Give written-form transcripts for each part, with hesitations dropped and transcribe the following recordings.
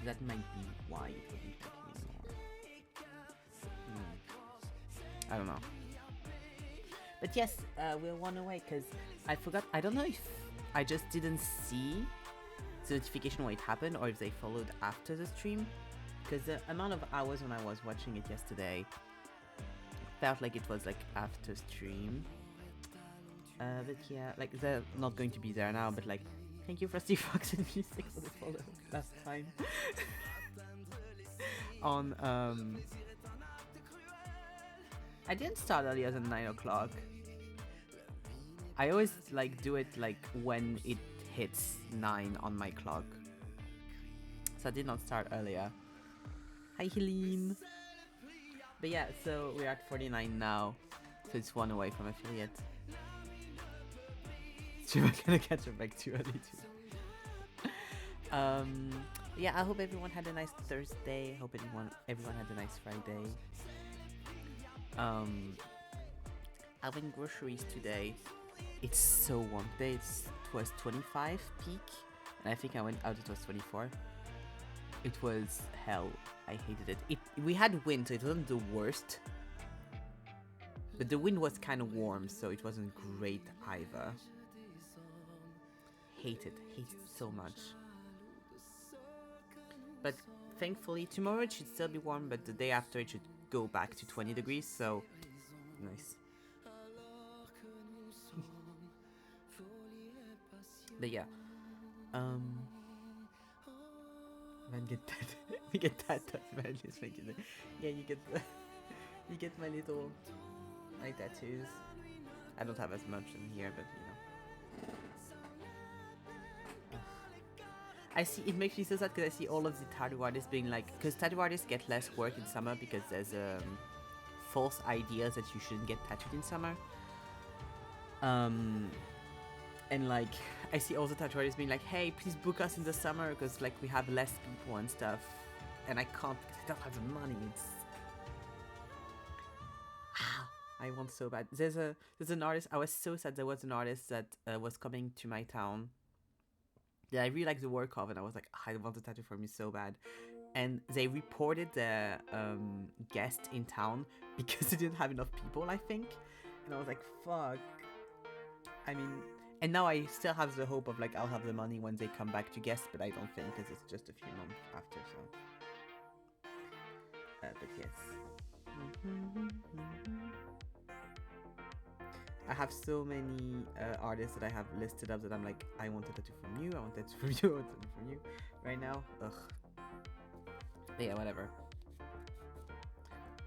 that might be why it wasn't clicking anymore. I don't know. But yes, we're one away because I forgot. I don't know if I just didn't see the notification when it happened or if they followed after the stream. Because the amount of hours when I was watching it yesterday felt like it was like after stream. But yeah, like they're not going to be there now, but like thank you for Steve Fox and Music for the follow last time. On I didn't start earlier than 9 o'clock. I always like do it like when it hits 9 on my clock. So I did not start earlier. Hi Helene. But yeah, so we're at 49 now. So it's one away from affiliate. So we're gonna catch a break too early too. Yeah, I hope everyone had a nice Thursday. Hope everyone had a nice Friday. I went groceries today. It's so warm today. It was 25 peak, and I think I went out. It was 24. It was hell. I hated it. We had wind, so it wasn't the worst, but the wind was kind of warm, so it wasn't great either. Hate it so much. But thankfully tomorrow it should still be warm, but the day after it should go back to 20 degrees, so nice. But yeah, man, get that. We get that. Man, just make it. Yeah, you get the, you get my little tattoos. I don't have as much in here, but you know. I see. It makes me so sad because I see all of the tattoo artists being like, because tattoo artists get less work in summer because there's false ideas that you shouldn't get tattooed in summer. And like I see all the tattoo artists being like, hey, please book us in the summer because like we have less people and stuff, and I can't because I don't have the money. It's I want so bad. There's an artist. I was so sad. There was an artist that was coming to my town that I really like the work of, and I was like, I want a tattoo for me so bad. And they reported their guest in town because they didn't have enough people, I think. And I was like, fuck. I mean, and now I still have the hope of like I'll have the money when they come back to guest, but I don't think because it's just a few months after. So, but yes. I have so many artists that I have listed up that I'm like, I want a tattoo from you, I want a tattoo from you, I want a tattoo from you. Right now, ugh. But yeah, whatever.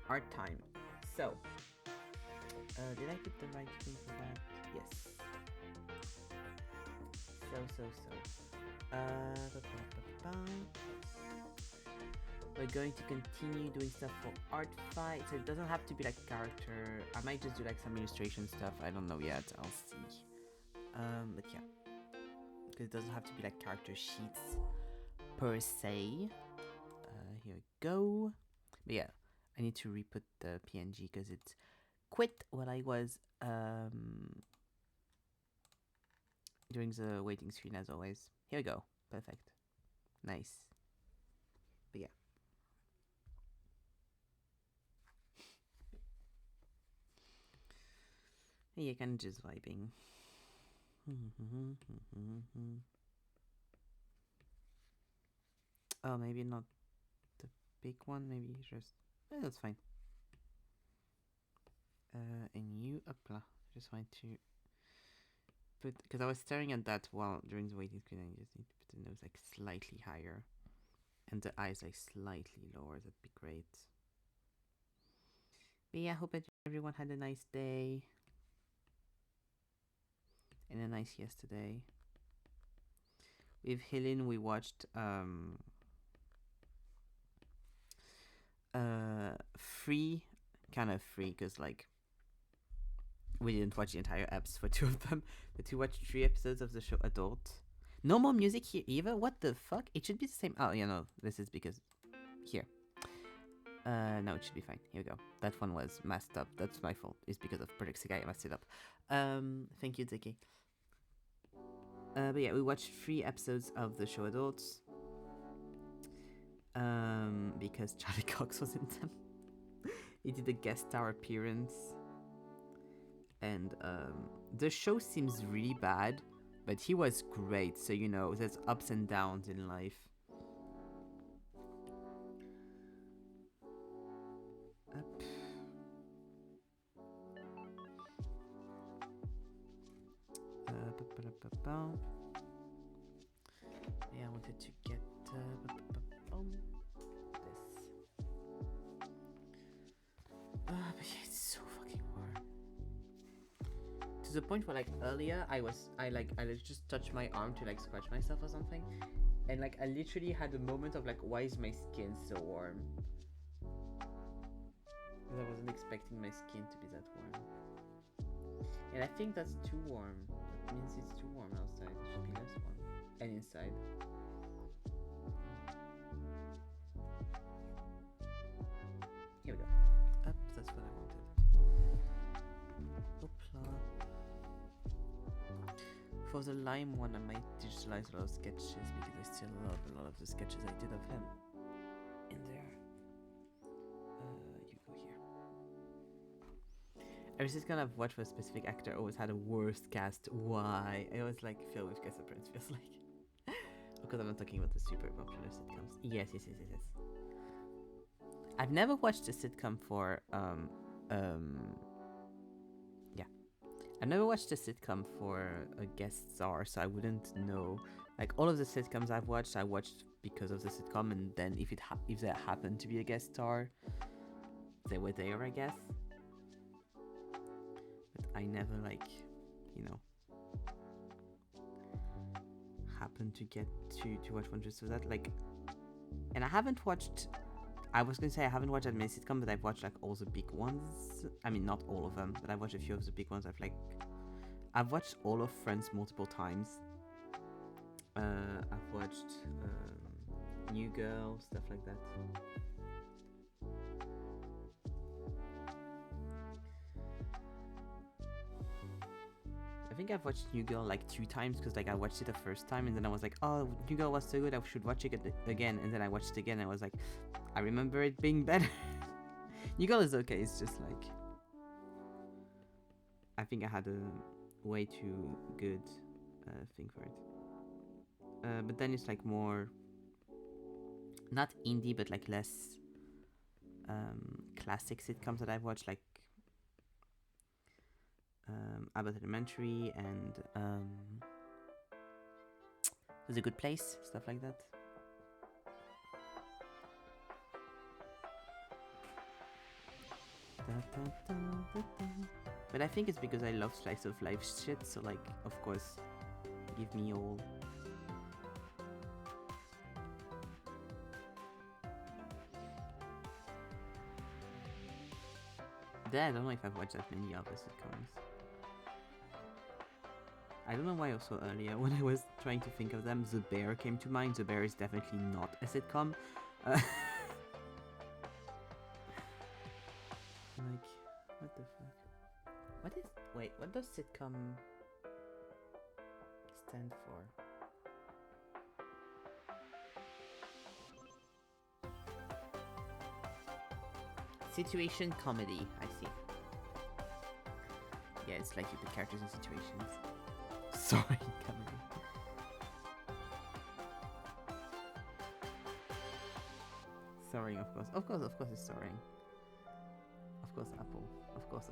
Art time. So, did I put the right thing for that? Yes. So. We're going to continue doing stuff for ArtFight, so it doesn't have to be like character. I might just do like some illustration stuff. I don't know yet. I'll see. But yeah, because it doesn't have to be like character sheets per se. Here we go. But yeah, I need to re-put the PNG because it quit while I was during the waiting screen as always. Here we go. Perfect. Nice. But yeah. Yeah, kind of just vibing. Oh, maybe not the big one. Maybe just. That's fine. And you apply. I just want to put, because I was staring at that while during the waiting screen. I just need to put the nose like slightly higher, and the eyes like slightly lower. That'd be great. But yeah, I hope that everyone had a nice day and a nice yesterday. With Helen, we watched free, kind of free, because like we didn't watch the entire eps for 2 of them, but we watched 3 episodes of the show Adult. No more music here either. What the fuck? It should be the same. Oh, yeah, no, this is because here. No, it should be fine. Here we go. That one was messed up. That's my fault. It's because of Project Segai. I messed it up. Thank you, Zeki. But yeah, we watched 3 episodes of the show Adults. Because Charlie Cox was in them. He did a guest star appearance. And the show seems really bad, but he was great. So, you know, there's ups and downs in life. Up. Yeah, I wanted to get this. But yeah, it's so fucking warm. To the point where, like, earlier I just touched my arm to like scratch myself or something, and like I literally had a moment of like, why is my skin so warm? Because I wasn't expecting my skin to be that warm. And I think that's too warm. That means it's too warm outside. It should be less warm. And inside. Here we go. Up, that's what I wanted. Hoopla. For the Lime one, I might digitalize a lot of sketches because I still love a lot of the sketches I did of him in there. You go here. Every sitcom I've watched for a specific actor always had a worst cast. Why? I always like feel with Guest Appearance feels like. Because I'm not talking about the super popular sitcoms. Yes. I've never watched a sitcom for I've never watched a sitcom for a guest star, so I wouldn't know. Like all of the sitcoms I watched because of the sitcom, and then if there happened to be a guest star, they were there, I guess. But I never happened to get to watch one just for that. Like, and I haven't watched. I was gonna say I haven't watched that many sitcoms, but I've watched like all the big ones. I mean, not all of them, but I've watched a few of the big ones. I've watched all of Friends multiple times. I've watched New Girl, stuff like that. I think I've watched New Girl like 2 times because like I watched it the first time and then I was like, oh, New Girl was so good, I should watch it again. And then I watched it again and I was like, I remember it being better. New Girl is okay, it's just like, I think I had a way too good thing for it. But then it's like more, not indie, but like less classic sitcoms that I've watched, like Abbott Elementary and There's a Good Place, stuff like that. But I think it's because I love slice of life shit, so like, of course, give me all. Then I don't know if I've watched that many other sitcoms. I don't know why also earlier when I was trying to think of them, The Bear came to mind. The Bear is definitely not a sitcom. Like, what the fuck? Wait, what does sitcom stand for? Situation comedy, I see. Yeah, it's like you put characters in situations. Sorry, comedy. Sorry, of course it's sorry. Of course, Apple. Of course.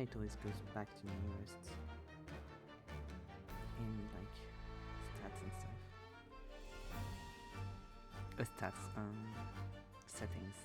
it always goes back to newest in like stats and stuff. Stats settings.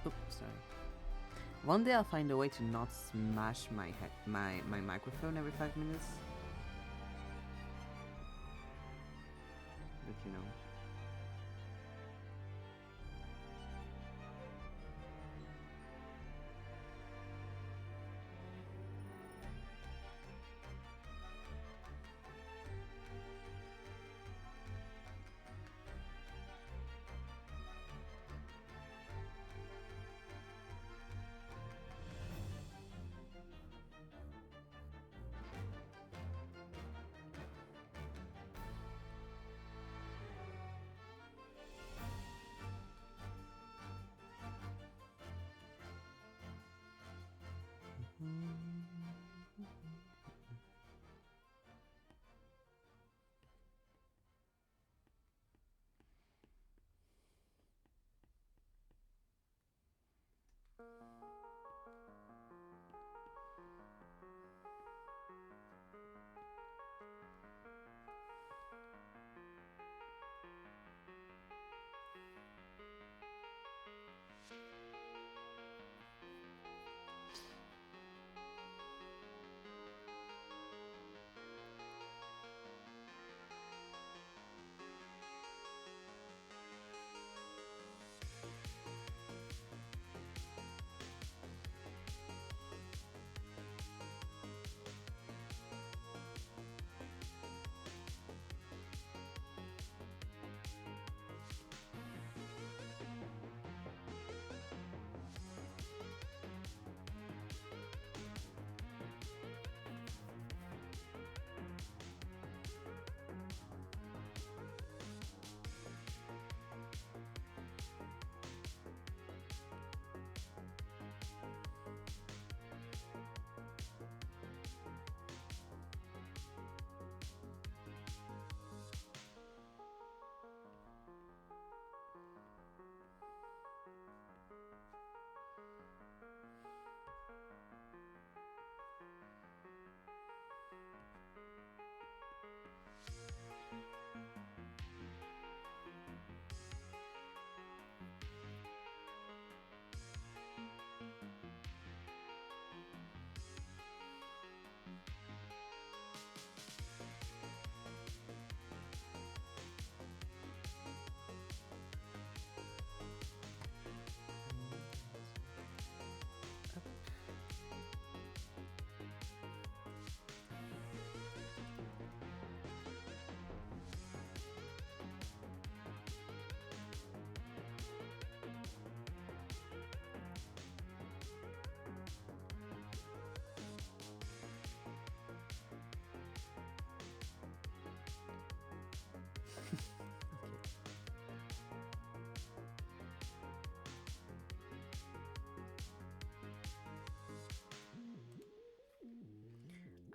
Oops, sorry. One day I'll find a way to not smash my microphone every 5 minutes. But you know.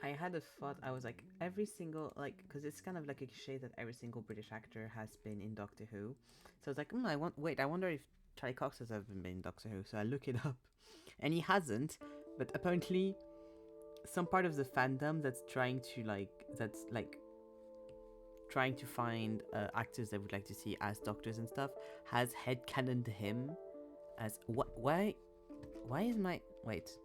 I had a thought. I was like, every single, like, because it's kind of like a cliche that every single British actor has been in Doctor Who. So I was like, I wonder if Charlie Cox has ever been in Doctor Who. So I look it up, and he hasn't. But apparently, some part of the fandom that's trying to find actors they would like to see as doctors and stuff has headcanoned him as what? Why is my wait?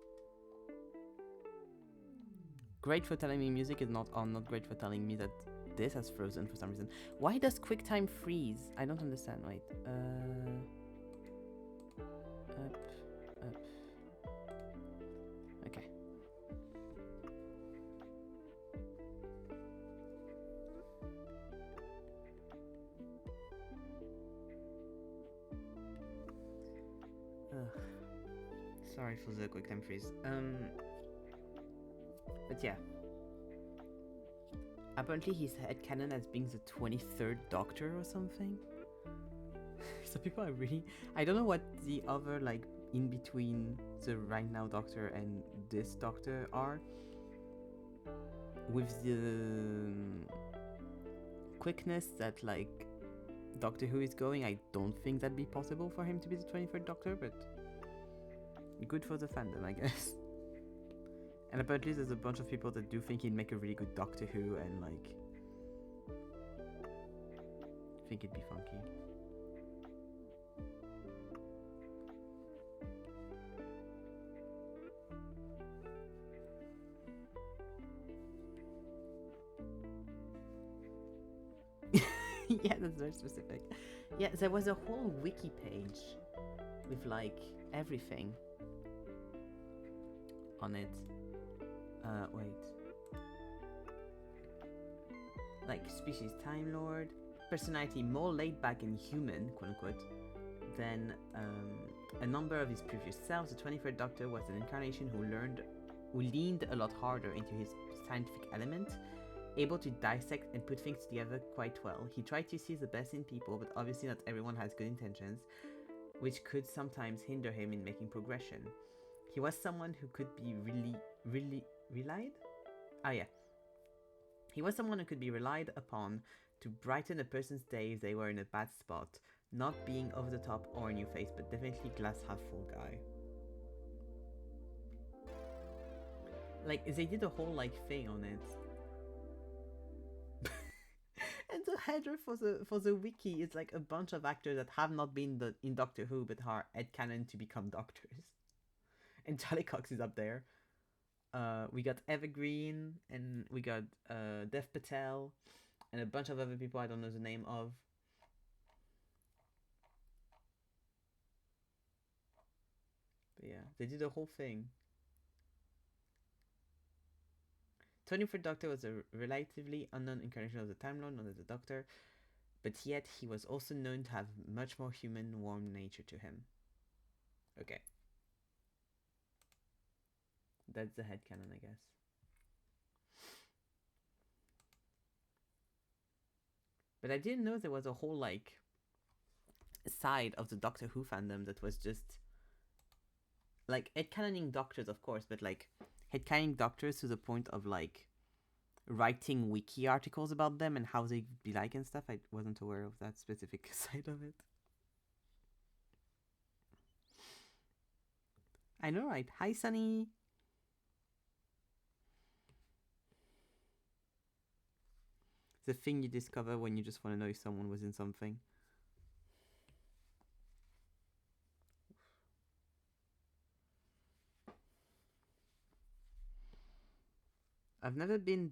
Great for telling me music is not on, not great for telling me that this has frozen for some reason. Why does QuickTime freeze? I don't understand. Wait. Up. Okay. Sorry for the quick time freeze. But yeah. Apparently he's headcanon as being the 23rd Doctor or something. So people are really... I don't know what the other, like, in between the right now Doctor and this Doctor are. With the quickness that, like, Doctor Who is going, I don't think that'd be possible for him to be the 23rd Doctor, but good for the fandom, I guess. And apparently there's a bunch of people that do think he'd make a really good Doctor Who and, like, think it'd be funky. Yeah, that's very specific. Yeah, there was a whole wiki page with, like, everything on it. Wait. Like, species Time Lord, personality more laid back and human, quote unquote, than a number of his previous selves. The 23rd Doctor was an incarnation who leaned a lot harder into his scientific element, able to dissect and put things together quite well. He tried to see the best in people, but obviously not everyone has good intentions, which could sometimes hinder him in making progression. He was someone who could be relied? He was someone who could be relied upon to brighten a person's day if they were in a bad spot, not being over the top or in your face, but definitely glass half full guy. Like, they did a whole, like, thing on it. And the header for the wiki is like a bunch of actors that have not been in Doctor Who but are headcanon to become doctors. And Charlie Cox is up there. We got Evergreen, and we got Dev Patel, and a bunch of other people I don't know the name of. But yeah, they did a whole thing. 23rd Doctor was a relatively unknown incarnation of the Time Lord, known as the Doctor, but yet he was also known to have much more human, warm nature to him. Okay. That's the headcanon, I guess. But I didn't know there was a whole, like, side of the Doctor Who fandom that was just, like, headcanoning doctors, of course, but, like, headcanoning doctors to the point of, like, writing wiki articles about them and how they'd be like and stuff. I wasn't aware of that specific side of it. I know, right? Hi, Sunny! The thing you discover when you just want to know if someone was in something. I've never been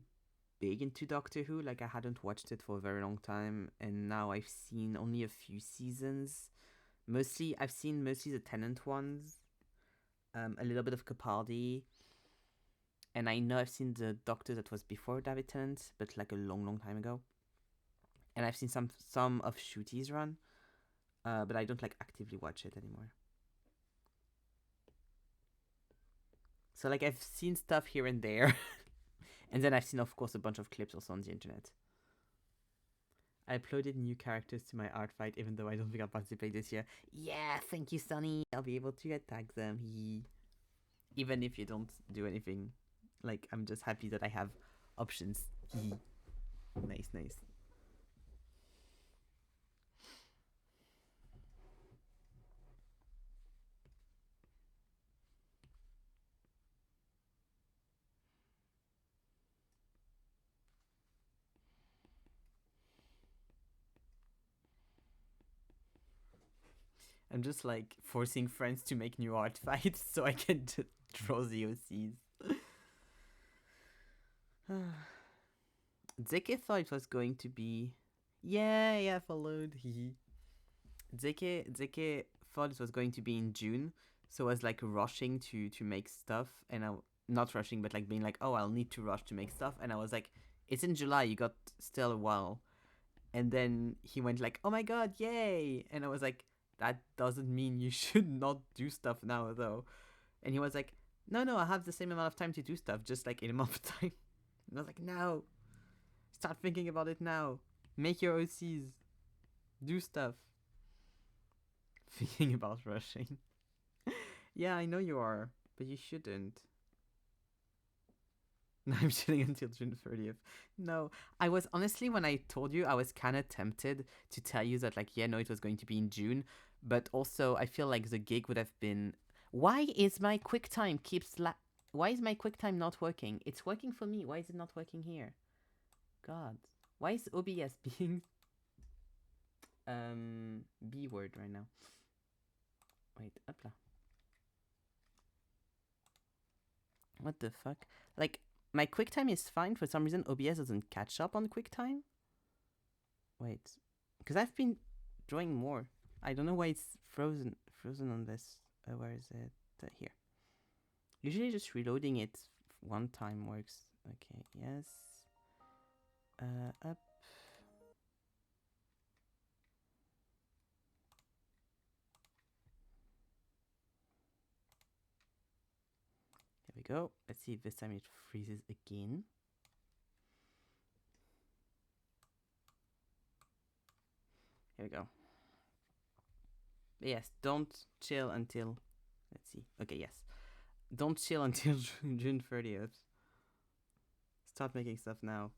big into Doctor Who, like I hadn't watched it for a very long time, and now I've seen only a few seasons. I've seen mostly the Tennant ones, a little bit of Capaldi, and I know I've seen the Doctor that was before David Tennant, but like a long time ago. And I've seen some of Ncuti's run, but I don't like actively watch it anymore. So like I've seen stuff here and there. And then I've seen, of course, a bunch of clips also on the internet. I uploaded new characters to my ArtFight, even though I don't think I'll participate this year. Yeah, thank you, Sunny. I'll be able to tag them. Even if you don't do anything. Like, I'm just happy that I have options. Nice. I'm just like forcing friends to make new art fights so I can draw the OCs. Zeke thought it was going to be... Yeah, followed. Zeke thought it was going to be in June, so I was like rushing to make stuff, and not rushing, but like being like, oh, I'll need to rush to make stuff, and I was like, it's in July, you got still a while. And then he went like, oh my god, yay! And I was like, that doesn't mean you should not do stuff now, though. And he was like, no, I have the same amount of time to do stuff, just like in a month of time. And I was like, no, start thinking about it now. Make your OCs. Do stuff. Thinking about rushing. Yeah, I know you are, but you shouldn't. No, I'm chilling until June 30th. No, I was honestly, when I told you, I was kind of tempted to tell you that, like, yeah, no, it was going to be in June. But also, I feel like the gig would have been. Why is my QuickTime Why is my QuickTime not working? It's working for me. Why is it not working here? God. Why is OBS being B word right now? Wait, upla. What the fuck? Like, my QuickTime is fine. For some reason, OBS doesn't catch up on QuickTime. Wait, because I've been drawing more. I don't know why it's frozen on this. Where is it? Here. Usually just reloading it one time works. Okay, yes. Up. There we go. Let's see if this time it freezes again. Here we go. But yes, don't chill until... Let's see. Okay, yes. Don't chill until June 30th. Start making stuff now.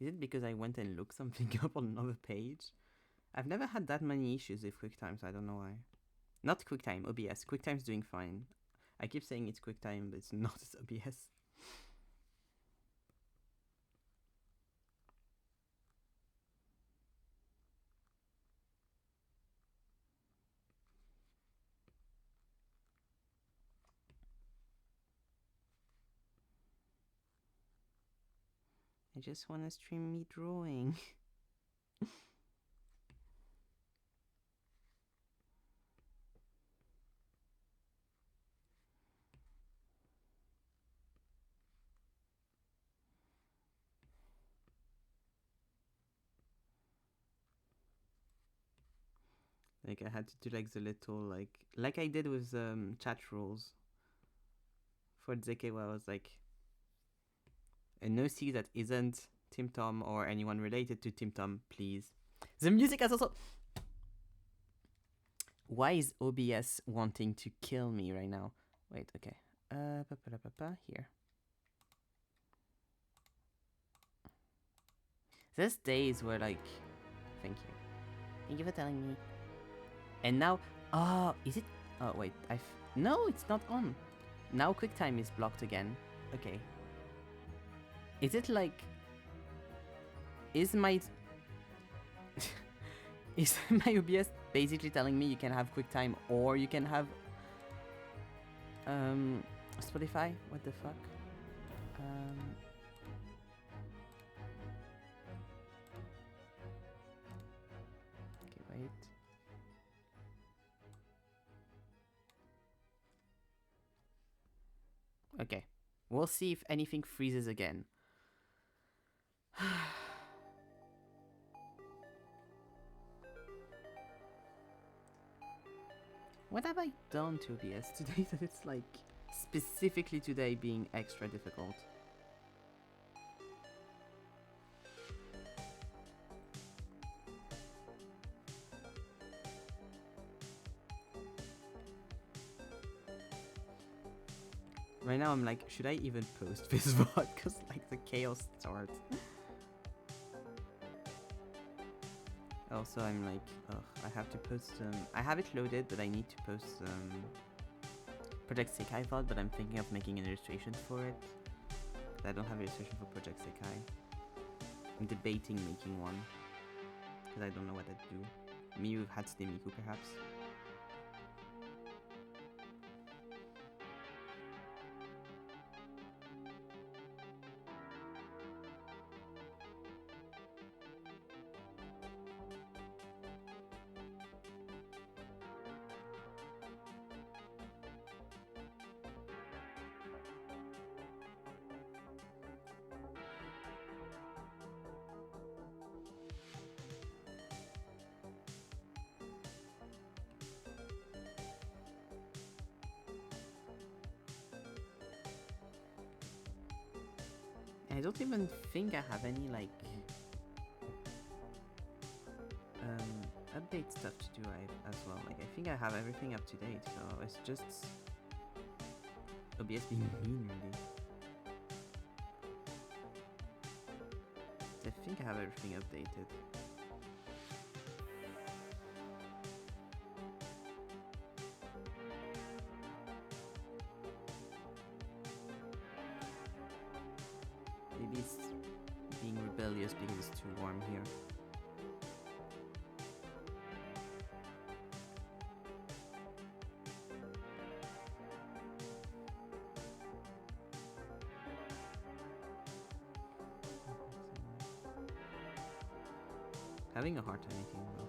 Is it because I went and looked something up on another page? I've never had that many issues with QuickTime, so I don't know why. Not QuickTime, OBS. QuickTime's doing fine. I keep saying it's QuickTime, but it's not, it's OBS. I just want to stream me drawing. Like I had to do like the little like I did with chat rules for ZK, where I was like, an OC that isn't Tim Tom or anyone related to Tim Tom, please. The music has also... Why is OBS wanting to kill me right now? Wait, okay. Here. There's days where like... Thank you. Thank you for telling me. And now... Oh, is it... Oh, wait. No, it's not on. Now QuickTime is blocked again. Okay. Is it like... Is my... Is my OBS basically telling me you can have QuickTime or you can have... Spotify? What the fuck? Okay, wait. Okay. We'll see if anything freezes again. What have I done to OBS today that it's like specifically today being extra difficult? Right now I'm like, should I even post this VOD? Because like the chaos starts. Also I'm like, ugh, I have to post, I have it loaded, but I need to post Project Sekai VOD, but I'm thinking of making an illustration for it. I don't have an illustration for Project Sekai. I'm debating making one, because I don't know what I'd do. Me with Hatsune Miku, perhaps. I don't even think I have any like update stuff to do as well. Like I think I have everything up to date, so it's just OBS being mean really. I think I have everything updated. Maybe it's being rebellious because it's too warm here. Having a hard time making well.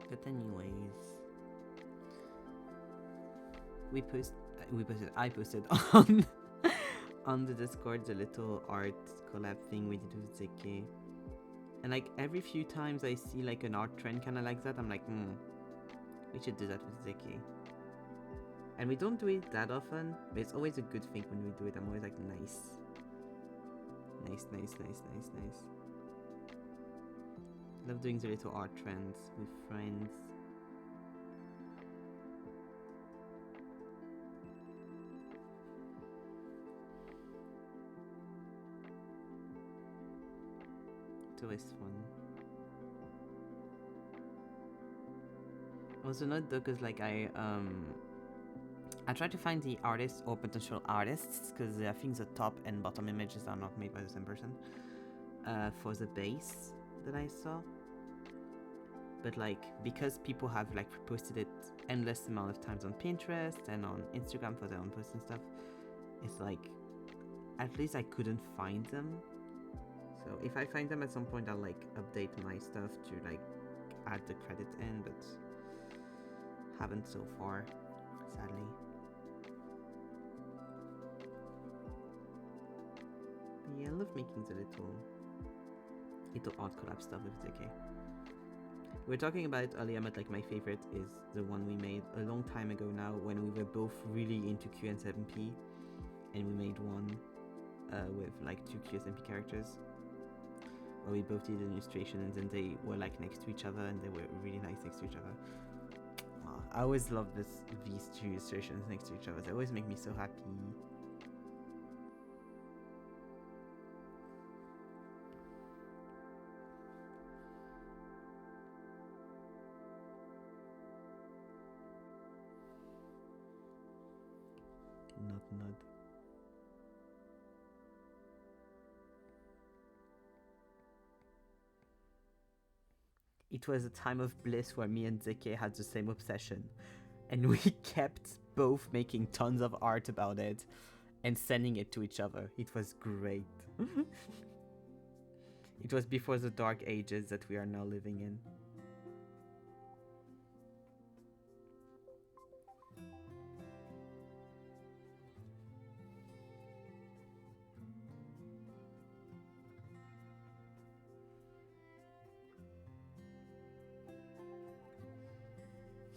But anyways, I posted on on the Discord the little art collab thing we did with Zeke. And like every few times I see like an art trend kind of like that, I'm like, we should do that with Zeke. And we don't do it that often, but it's always a good thing when we do it. I'm always like, nice. Love doing the little art trends with friends. It's always fun. Also not though, cause like I try to find the artists or potential artists, because I think the top and bottom images are not made by the same person for the base that I saw. But like, because people have like posted it endless amount of times on Pinterest and on Instagram for their own posts and stuff, it's like, at least I couldn't find them. So if I find them at some point, I'll like update my stuff to like add the credit in, but haven't so far, sadly. But yeah, I love making the little art collab stuff with Zeke. We were talking about it earlier, but like my favorite is the one we made a long time ago now, when we were both really into QN7P, and we made one with like 2 QSMP characters, where we both did an illustration and then they were like next to each other and they were really nice next to each other. I always love these 2 illustrations next to each other. They always make me so happy. Nod. It was a time of bliss where me and Zeke had the same obsession, and we kept both making tons of art about it and sending it to each other. It was great. It was before the dark ages that we are now living in.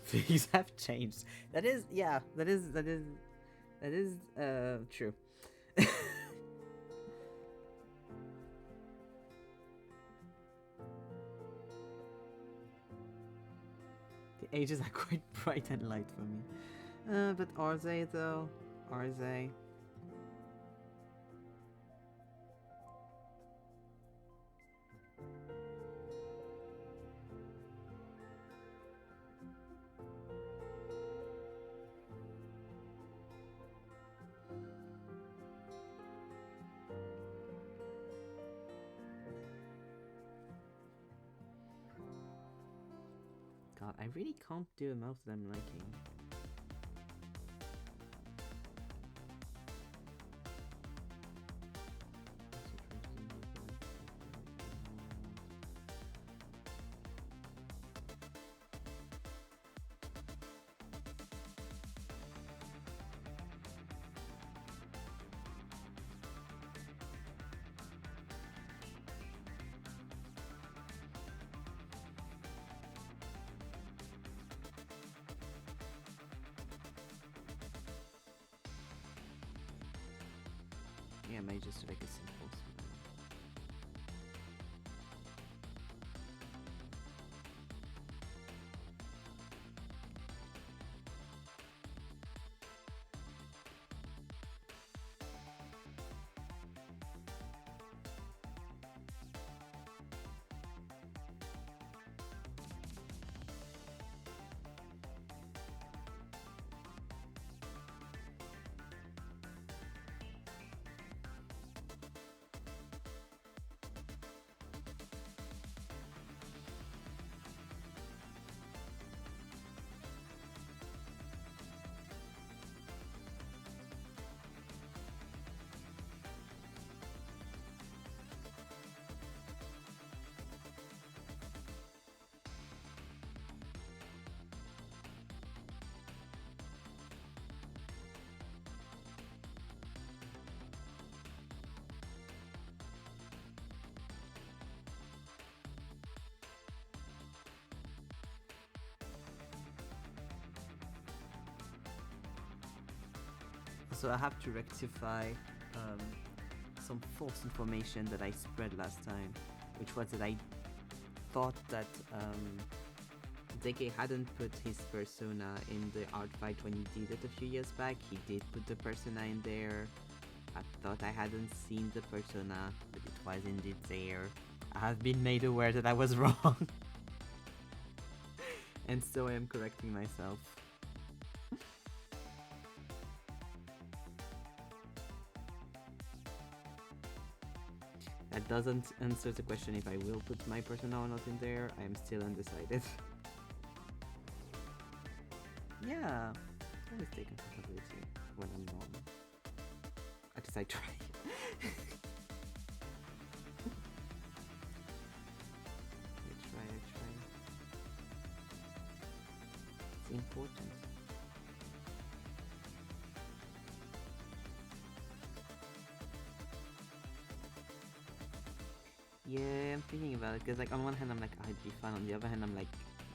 Things have changed. That is true. The ages are quite bright and light for me. But are they though? Are they? God, I really can't do a mouth that I'm liking. Yeah, I might just do like a simple smile. So I have to rectify some false information that I spread last time, which was that I thought that Deke hadn't put his persona in the ArtFight when he did it a few years back. He did put the persona in there. I thought I hadn't seen the persona, but it was indeed there. I have been made aware that I was wrong. And so I am correcting myself. That doesn't answer the question if I will put my persona or not in there. I am still undecided. Yeah, I always take accountability when I'm wrong. At least I try. I try. It's important. Yeah, I'm thinking about it because, like, on one hand I'm like, I'd be fun. On the other hand, I'm like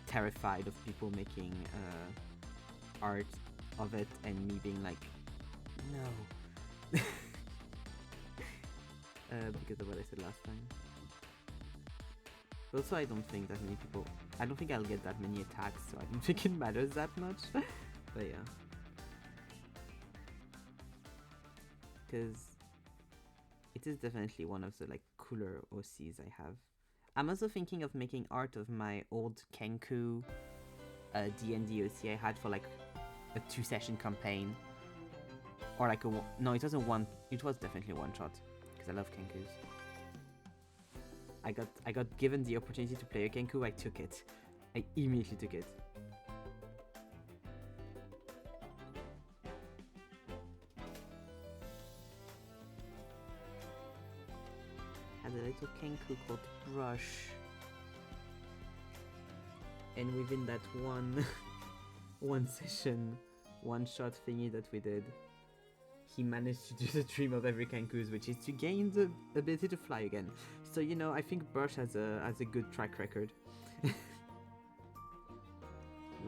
terrified of people making art of it and me being like, no. Because of what I said last time. But also, I don't think that many people. I don't think I'll get that many attacks, so I don't think it matters that much. But yeah, because it is definitely one of the like cooler OCs I have. I'm also thinking of making art of my old Kenku D&D OC I had for like a 2-session campaign, or like a no, it wasn't one. It was definitely one shot because I love Kenkus. I got given the opportunity to play a Kenku. I took it. I immediately took it. Had a little Kenku called Brush, and within that one session, one shot thingy that we did, he managed to do the dream of every Kenku's, which is to gain the ability to fly again. So, you know, I think Brush has a good track record.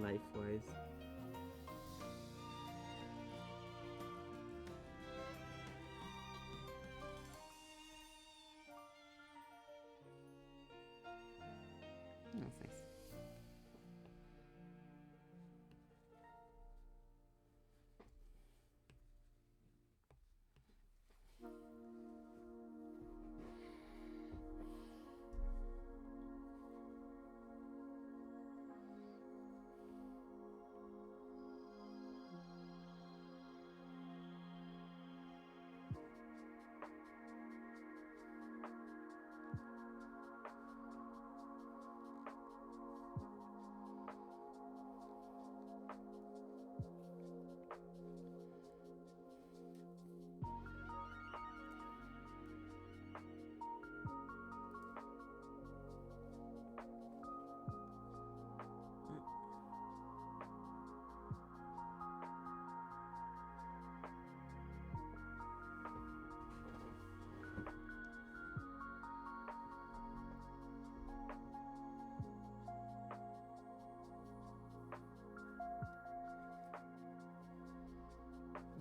Life-wise. That's nice.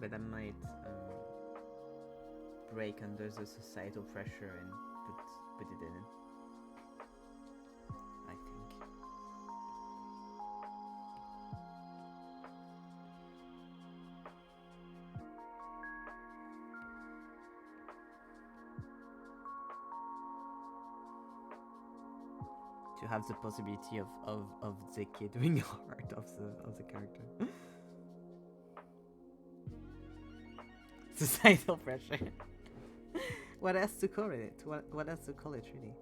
but I might break under the societal pressure and put it in. I think. To have the possibility of Zeki doing art of the character. Societal pressure. What else to call it? What else to call it, really?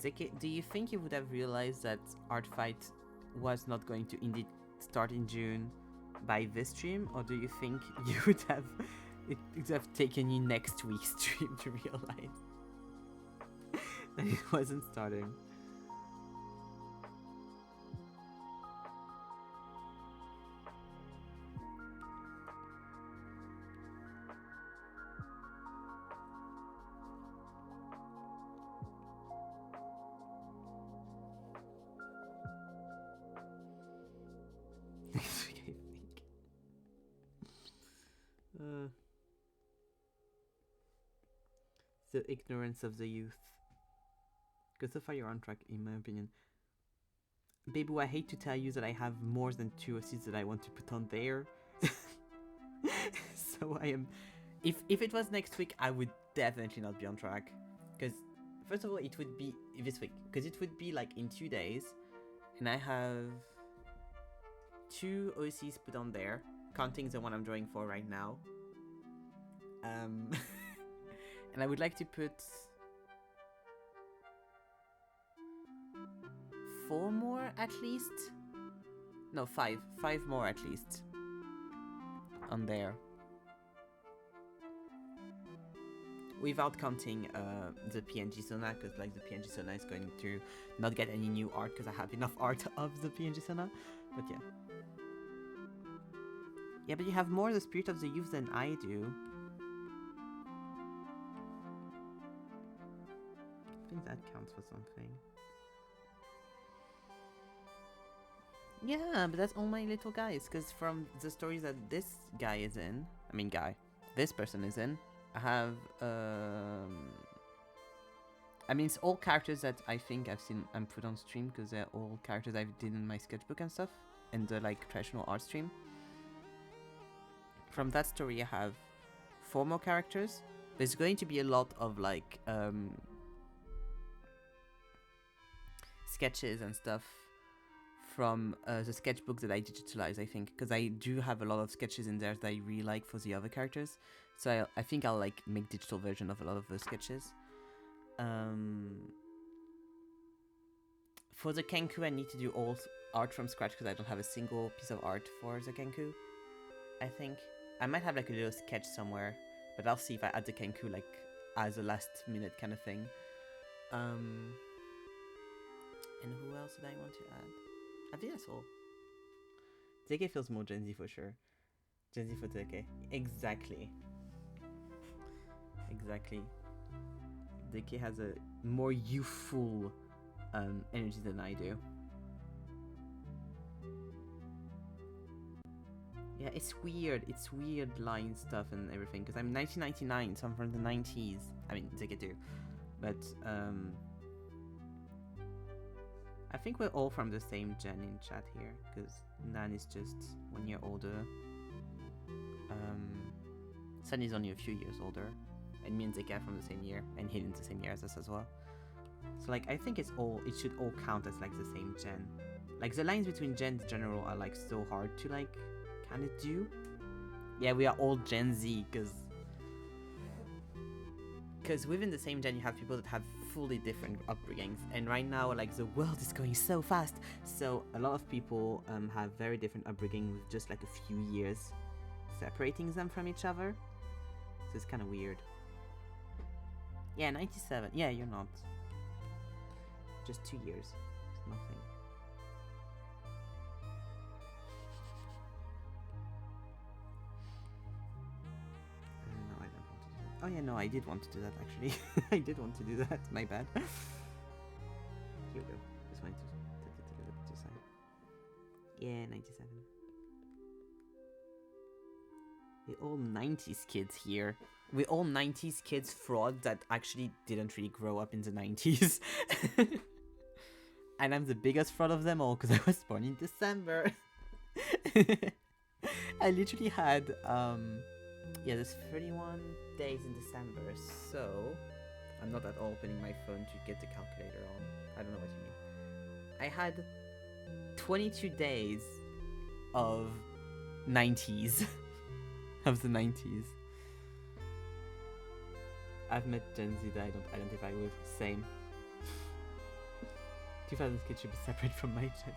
Zeki, do you think you would have realized that ArtFight was not going to indeed start in June by this stream, or do you think you would have it would have taken you next week's stream to realize that it wasn't starting? Next week, I think. The ignorance of the youth. Because so far you're on track, in my opinion. Babu, I hate to tell you that I have more than 2 OCs that I want to put on there. So I am... If it was next week, I would definitely not be on track. Because, first of all, it would be this week. Because it would be like in 2 days. And I have 2 OCs put on there, counting the one I'm drawing for right now. And I would like to put 4 more at least. No, 5 more at least on there, without counting the PNG Sona, because like the PNG Sona is going to not get any new art because I have enough art of the PNG Sona. But yeah, but you have more the Spirit of the Youth than I do. I think that counts for something. Yeah, but that's all my little guys, because from the stories that this guy is in, this person is in, I have, I mean, it's all characters that I think I've seen and put on stream, because they're all characters I did in my sketchbook and stuff, in the, like, traditional art stream. From that story, I have 4 more characters. There's going to be a lot of, like, sketches and stuff from the sketchbook that I digitalized, I think, because I do have a lot of sketches in there that I really like for the other characters. So I think I'll like make digital version of a lot of the sketches. For the Kenku, I need to do all art from scratch because I don't have a single piece of art for the Kenku. I think I might have like a little sketch somewhere, but I'll see if I add the Kenku like as a last minute kind of thing. And who else did I want to add? I think that's all. Zeke feels more Gen Z for sure. Gen Z for Zeke. Exactly. Zeke has a more youthful energy than I do. Yeah, it's weird. It's weird line stuff and everything. Because I'm 1999, so I'm from the 90s. I mean, Zeke too. But, I think we're all from the same gen in chat here, because Nan is just 1 year older. Sun is only a few years older, and me and Zeke are from the same year, and Hayden's the same year as us as well. So like, I think it should all count as like the same gen. Like the lines between gens in general are like so hard to like kind of do. Yeah, we are all Gen Z, because within the same gen you have people that have fully different upbringings, and right now like the world is going so fast, so a lot of people have very different upbringing with just like a few years separating them from each other, so it's kind of weird. Yeah, 97. Yeah, you're not. Just 2 years. It's nothing. Oh yeah, no, I did want to do that actually. I did want to do that. My bad. Here we go. Just wanted to decide. Yeah, 97. We're all 90s kids here. We're all 90s kids fraud that actually didn't really grow up in the 90s. And I'm the biggest fraud of them all because I was born in December. I literally had, yeah, there's 31 days in December, so I'm not at all opening my phone to get the calculator on. I don't know what you mean. I had 22 days of 90s. Of the 90s. I've met Gen Z that I don't identify with. Same. 2000s kids should be separate from my gen.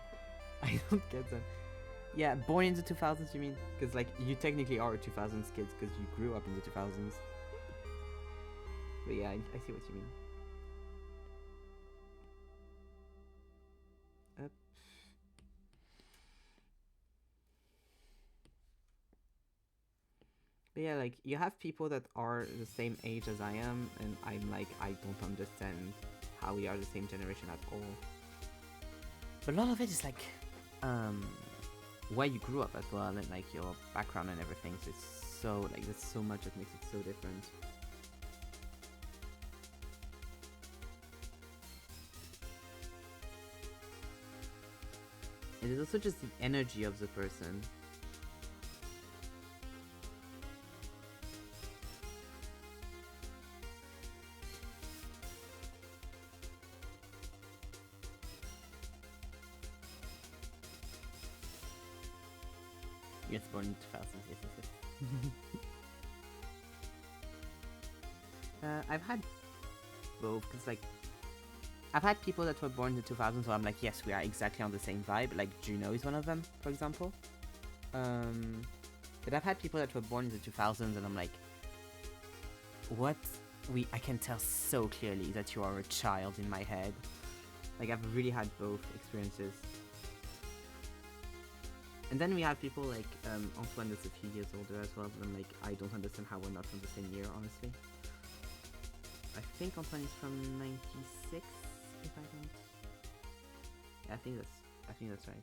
I don't get them. Yeah, born in the 2000s, you mean? Because, like, you technically are 2000s kids because you grew up in the 2000s. But yeah, I see what you mean. But yeah, like, you have people that are the same age as I am, and I'm like, I don't understand how we are the same generation at all. But a lot of it is like, where you grew up as well, and like your background and everything. So it's so, like, there's so much that makes it so different. And it's also just the energy of the person. Yes, born in 2000s, yes. I've had both, because, like, I've had people that were born in the 2000s where I'm like, yes, we are exactly on the same vibe. Like, Juno is one of them, for example. But I've had people that were born in the 2000s and I'm like, what? I can tell so clearly that you are a child in my head. Like, I've really had both experiences. And then we have people like Antoine that's a few years older as well, but I'm like, I don't understand how we're not from the same year, honestly. I think Antoine is from 96, if I don't. Yeah, I think that's right.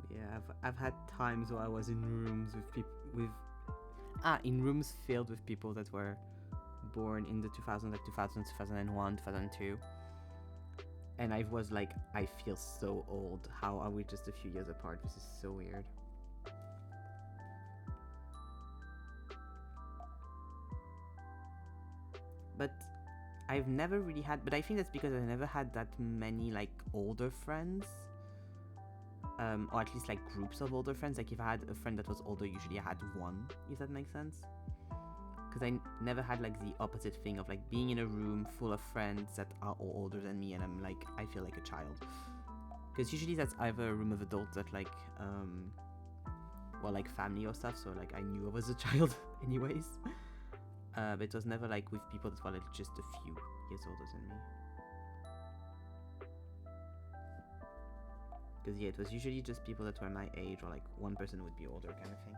Yeah, I've had times where I was in rooms with people in rooms filled with people that were born in the 2000s, like 2000, 2001, 2002. And I was like, I feel so old. How are we just a few years apart? This is so weird. But I've never really had, but I think that's because I never had that many like older friends. Or at least like groups of older friends. Like if I had a friend that was older, usually I had one, if that makes sense. Because I never had like the opposite thing of like being in a room full of friends that are all older than me and I'm like, I feel like a child. Because usually that's either a room of adults that like, well, like family or stuff, so like I knew I was a child anyways. But it was never like with people that were like just a few years older than me. Because yeah, it was usually just people that were my age or like one person would be older kind of thing.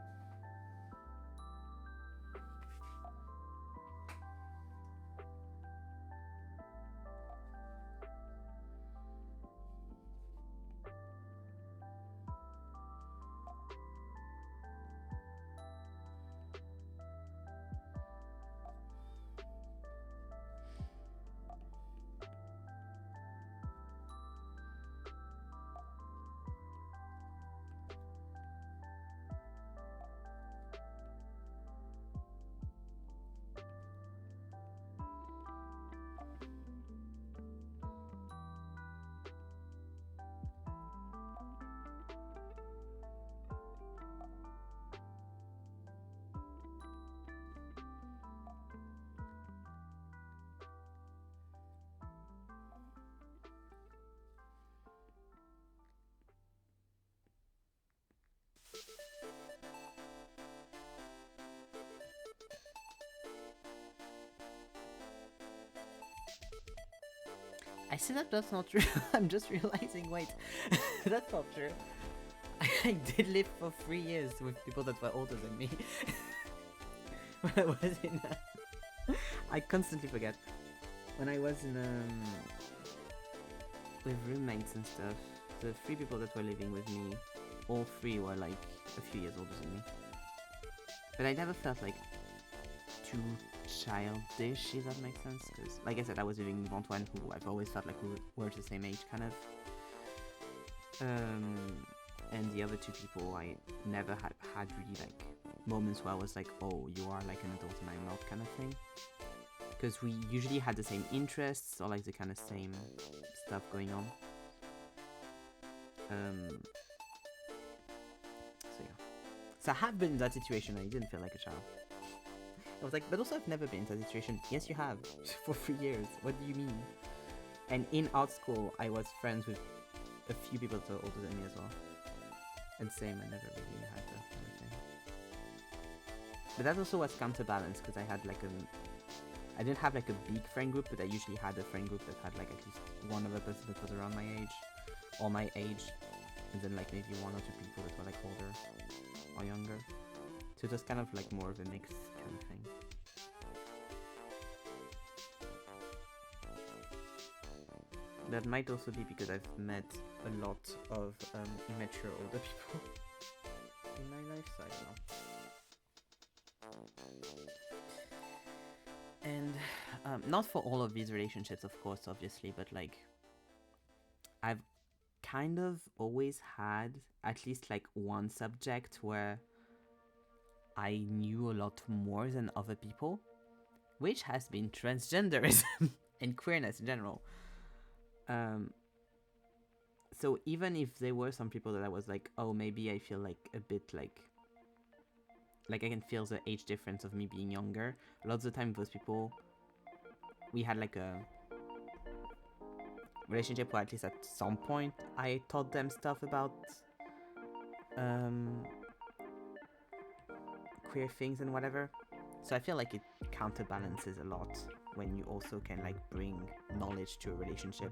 I said that's not true. I'm just realizing, wait, that's not true. I did live for 3 years with people that were older than me. When I was in... I constantly forget. When I was in... with roommates and stuff, the 3 people that were living with me, all 3 were like a few years older than me. But I never felt like too childish, if that makes sense, because like I said, I was living with Antoine, who I've always felt like we were the same age, kind of. And the other 2 people, I never had really like moments where I was like, oh, you are like an adult and I'm not, kind of thing. Because we usually had the same interests or like the kind of same stuff going on. So yeah. So I have been in that situation and I didn't feel like a child. I was like, but also I've never been in that situation. Yes, you have. For 3 years. What do you mean? And in art school, I was friends with a few people that were older than me as well. And same, I never really had that kind of thing. But that also was counterbalanced because I had like I didn't have like a big friend group, but I usually had a friend group that had like at least one other person that was around my age, or my age, and then like maybe 1 or 2 people that were like older or younger. So it was kind of like more of a mix kind of thing. That might also be because I've met a lot of immature older people in my life, so I don't know. And not for all of these relationships, of course, obviously, but like I've kind of always had at least like one subject where I knew a lot more than other people, which has been transgenderism and queerness in general. So even if there were some people that I was like, oh, maybe I feel like a bit like I can feel the age difference of me being younger, lots of the time those people, we had like a relationship where at least at some point I taught them stuff about queer things and whatever. So I feel like it counterbalances a lot when you also can like bring knowledge to a relationship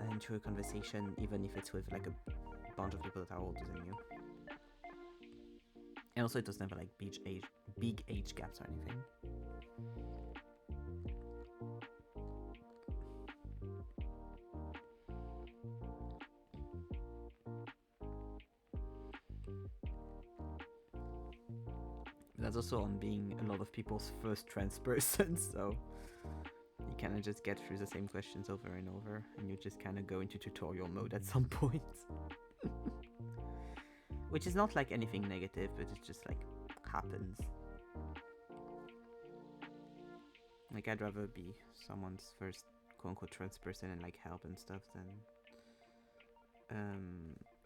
and to a conversation, even if it's with like a bunch of people that are older than you. And also it doesn't have like big age gaps or anything. That's also on being a lot of people's first trans person, so you kind of just get through the same questions over and over, and you just kind of go into tutorial mode at some point. Which is not like anything negative, but it just like happens. Like I'd rather be someone's first quote-unquote trans person and like help and stuff than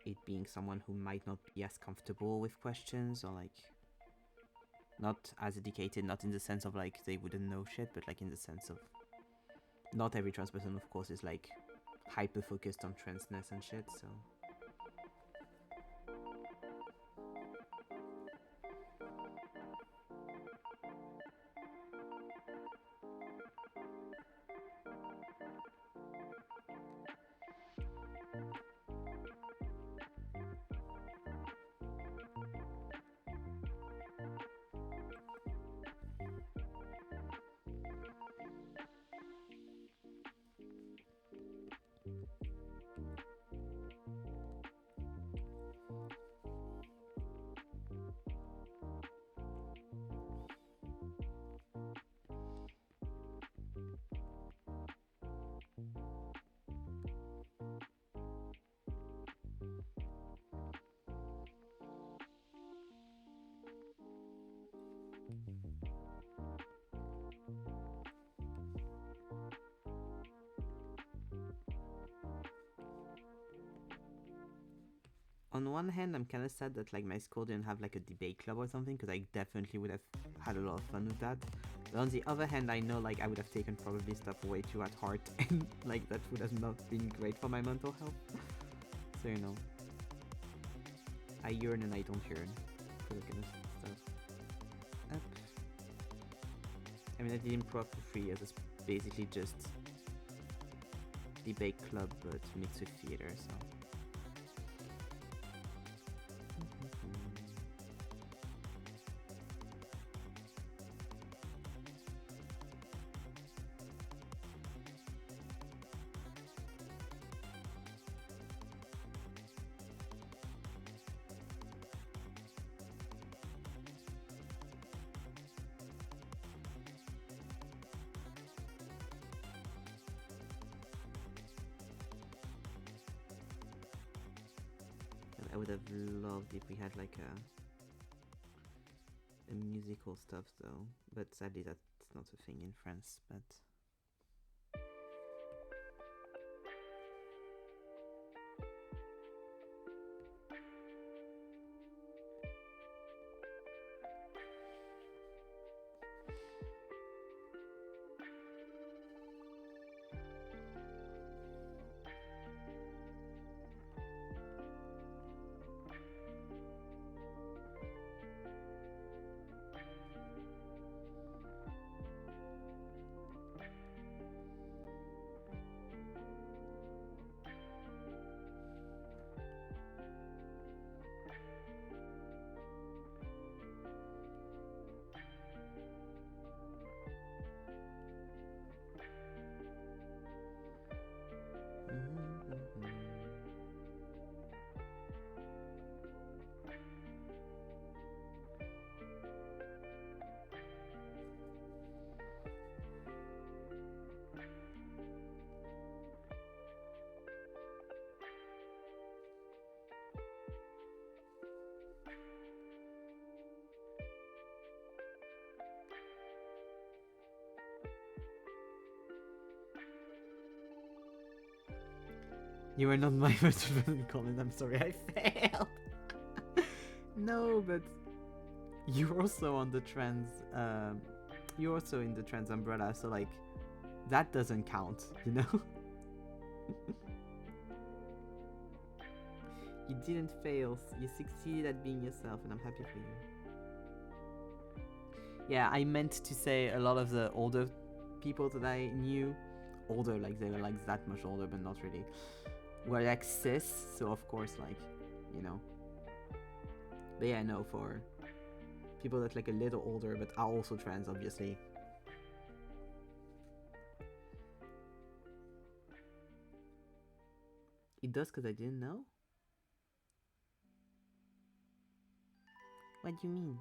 it being someone who might not be as comfortable with questions, or like not as educated, not in the sense of like they wouldn't know shit, but like in the sense of not every trans person of course is like hyper focused on transness and shit, so on one hand, I'm kind of sad that like my school didn't have like a debate club or something, because I definitely would have had a lot of fun with that. But on the other hand, I know like I would have taken probably stuff way too at heart, and like that would have not been great for my mental health. So you know, I yearn and I don't yearn for the kind of stuff. I mean, I did improv for 3 years. It's basically just debate club, but mixed with theater, so. I would have loved if we had like a musical stuff though, but sadly that's not a thing in France. But you were not my first comment. I'm sorry, I failed. No, but you're also on the trans. You're also in the trans umbrella, so like that doesn't count, you know. You didn't fail. You succeeded at being yourself, and I'm happy for you. Yeah, I meant to say a lot of the older people that I knew, older like they were like that much older, but not really, were like cis. So of course, like, you know. But yeah, no, for people that like a little older but are also trans, obviously. It does because I didn't know? What do you mean?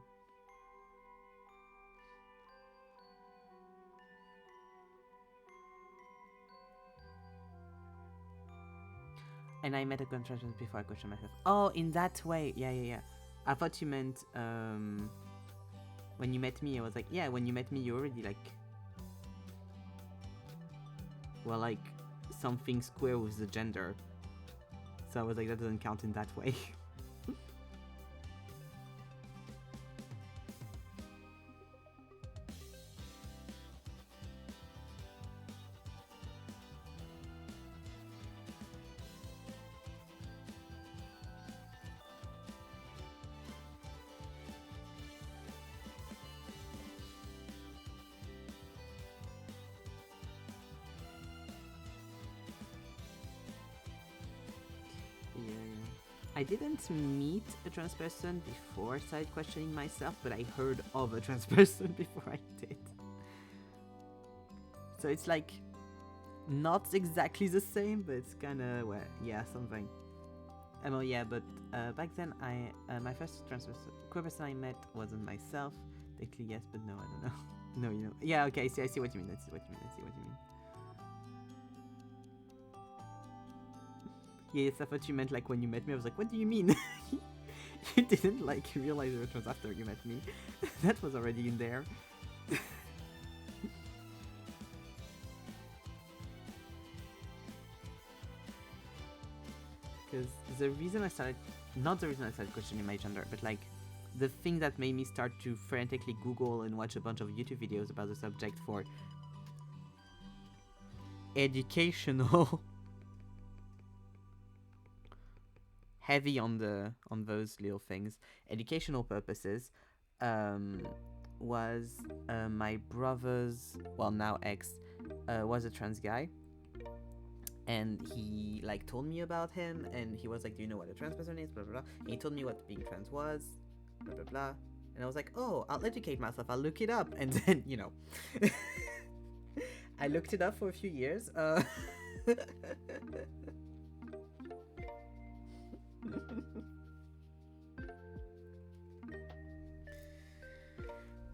And I met a contraction before I questioned myself. Oh, in that way. Yeah. I thought you meant when you met me. I was like, yeah, when you met me, you already like, well, like something square with the gender. So I was like, that doesn't count in that way. I didn't meet a trans person before I started questioning myself, but I heard of a trans person before I did. So it's like not exactly the same, but it's kind of, well, yeah, something. Oh yeah, but back then my first trans person, queer person I met wasn't myself. Technically yes, but no, I don't know. No, you know. Yeah, okay, I see what you mean. I see what you mean. Yes, I thought you meant like when you met me. I was like, what do you mean? You didn't like realize it was after you met me. That was already in there. Because the reason I started, not the reason I started questioning my gender, but like the thing that made me start to frantically Google and watch a bunch of YouTube videos about the subject for educational heavy on those little things, educational purposes, was my brother's, well, now ex, was a trans guy, and he like told me about him, and he was like, do you know what a trans person is, blah blah blah, and he told me what being trans was, blah blah blah, and I was like, oh, I'll educate myself, I'll look it up, and then I looked it up for a few years,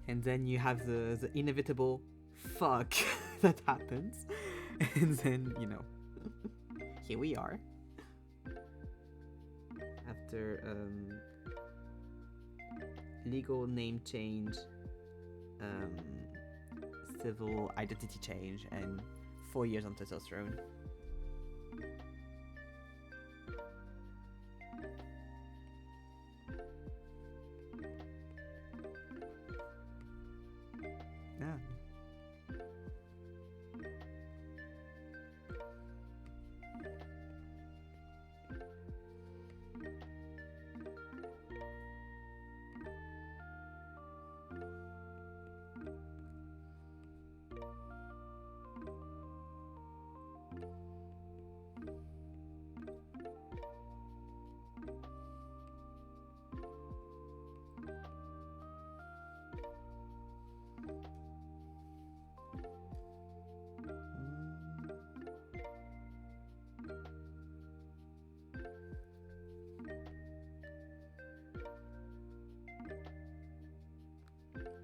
and then you have the inevitable fuck that happens, and then here we are after legal name change, civil identity change, and 4 years on testosterone. Yeah.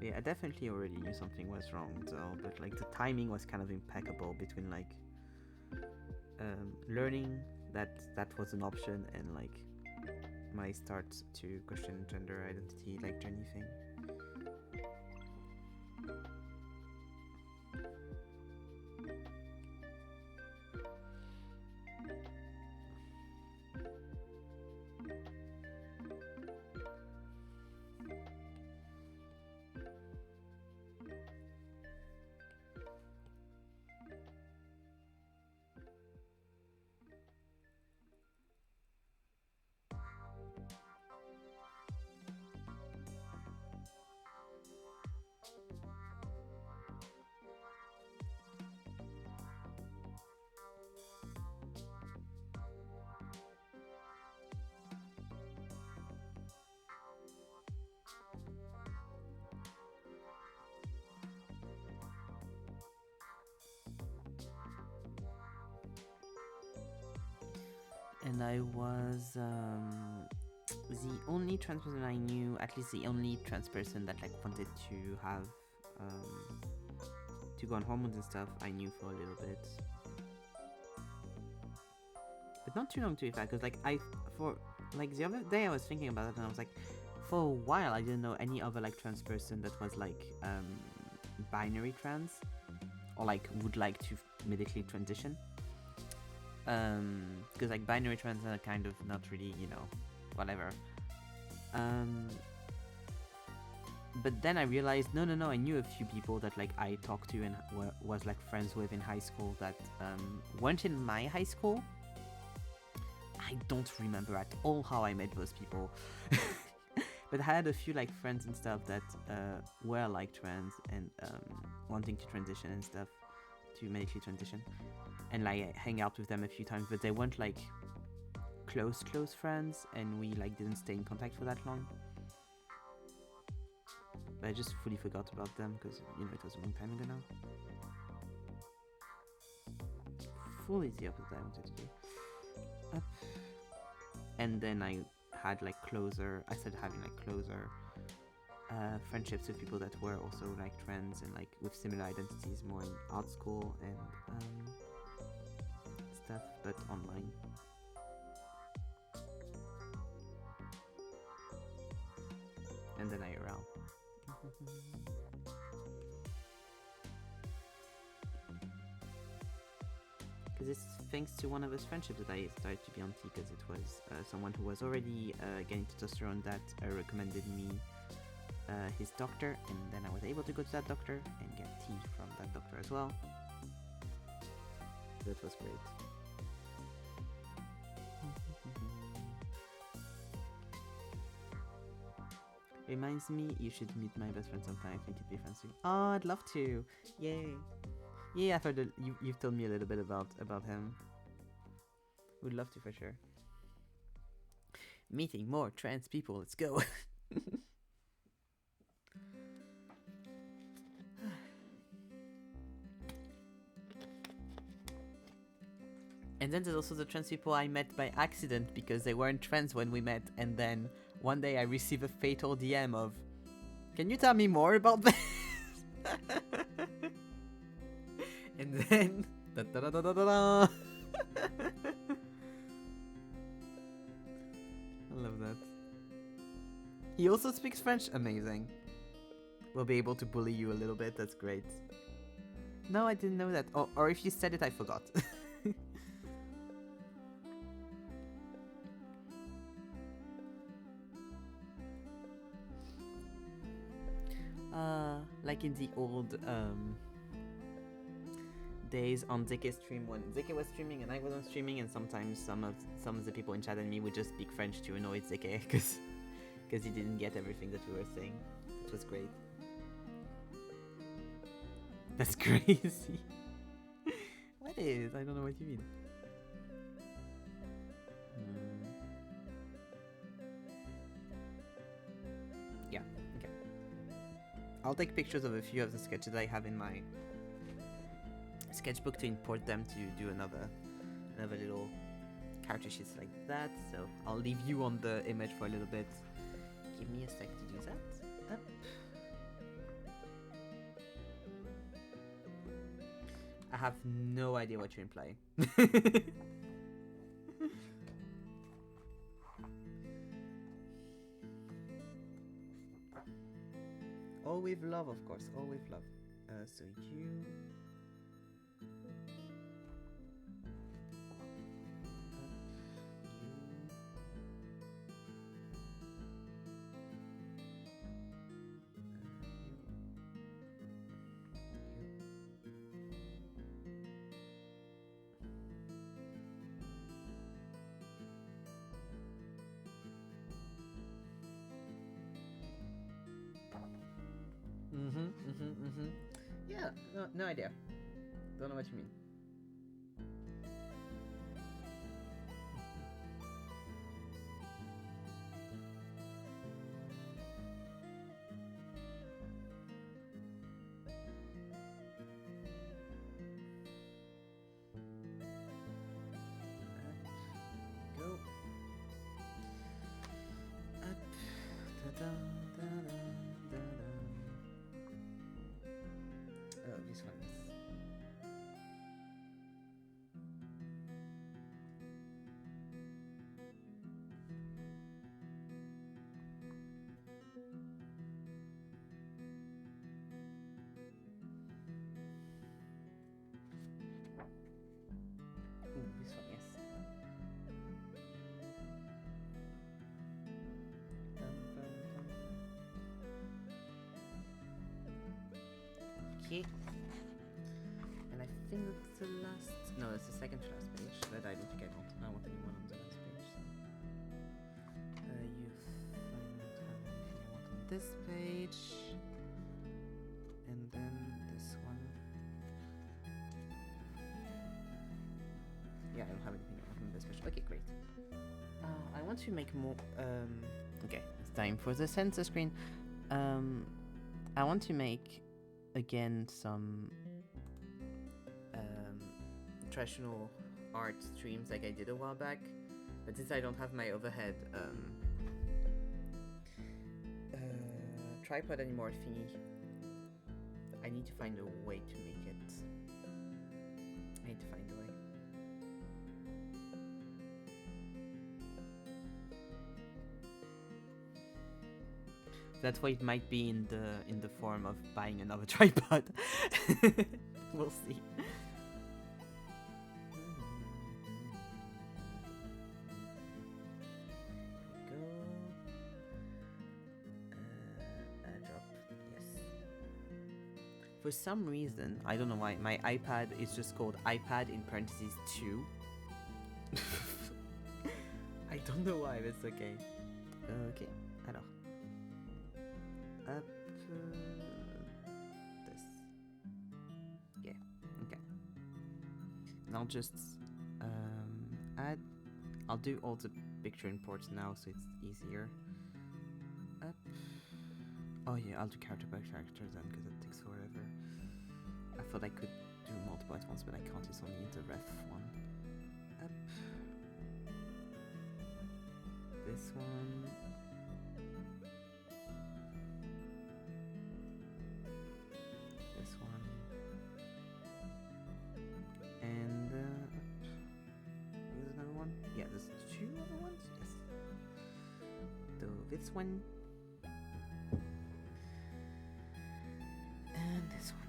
Yeah, I definitely already knew something was wrong though, but like the timing was kind of impeccable between like learning that was an option and like my start to question gender identity like journey thing. And I was the only trans person I knew, at least the only trans person that like wanted to have to go on hormones and stuff. I knew for a little bit, but not too long to be fair. Because like the other day I was thinking about it and I was like, for a while I didn't know any other like trans person that was like binary trans or like would like to medically transition. Because like binary trans are kind of not really, whatever. But then I realized, no, I knew a few people that like I talked to and was like friends with in high school that weren't in my high school. I don't remember at all how I met those people. But I had a few like friends and stuff that were like trans and wanting to transition and stuff, to medically transition. And like hang out with them a few times, but they weren't like close friends, and we like didn't stay in contact for that long. But I just fully forgot about them because it was a long time ago now. Fully the opposite I wanted to do. And then I had like I started having like closer friendships with people that were also like trans and like with similar identities, more in art school and stuff, but online. And then IRL. Because it's thanks to one of his friendships that I started to be on tea, because it was someone who was already getting testosterone that recommended me his doctor, and then I was able to go to that doctor and get tea from that doctor as well. That was great. Reminds me, you should meet my best friend sometime. I think it'd be fun too. Oh, I'd love to. Yay. Yeah, I've heard you've told me a little bit about him. Would love to for sure. Meeting more trans people. Let's go. And then there's also the trans people I met by accident because they weren't trans when we met, and then one day I received a fatal DM of, "Can you tell me more about this?" And then da, da, da, da, da, da. I love that. He also speaks French. Amazing. We'll be able to bully you a little bit. That's great. No, I didn't know that. Oh, or if you said it, I forgot. Like in the old days on Zeke's stream when Zeke was streaming and I wasn't streaming, and sometimes some of the people in chat and me would just speak French to annoy Zeke because he didn't get everything that we were saying. It was great. That's crazy. What is? I don't know what you mean. Yeah, okay. I'll take pictures of a few of the sketches I have in my sketchbook to import them to do another little character sheets like that. So I'll leave you on the image for a little bit. Give me a sec to do that. Up. I have no idea what you're implying. All with love, of course. All with love. So you... Yeah, no idea. Don't know what you mean. Go. Up. Da, da, da, da, da, da. Oh, this one. Ooh, this one, yes. Okay. And I think that's the last... No, it's the second to last page, but I don't think I want anyone on the last page. So. You find out how many you want on this page. And then this one. Yeah, I don't have anything on this page. Okay, great. I want to make more... okay, it's time for the sensor screen. I want to make... again some traditional art streams like I did a while back, but since I don't have my overhead tripod anymore thingy, I need to find a way to make it. I need to find a way. That's why it might be in the form of buying another tripod. We'll see. Go. Airdrop. Yes. For some reason, I don't know why, my iPad is just called iPad in parentheses 2. I don't know why, but it's okay. Okay. Alors. Up this. Yeah, okay. And I'll just add I'll do all the picture imports now so it's easier. Up. Oh yeah, I'll do character by character then because it takes forever. I thought I could do multiple at once, but I can't. It's only the ref one. Up. This one. This one. And there's another one. Yeah, there's 2 other ones. Yes. So this one. And this one.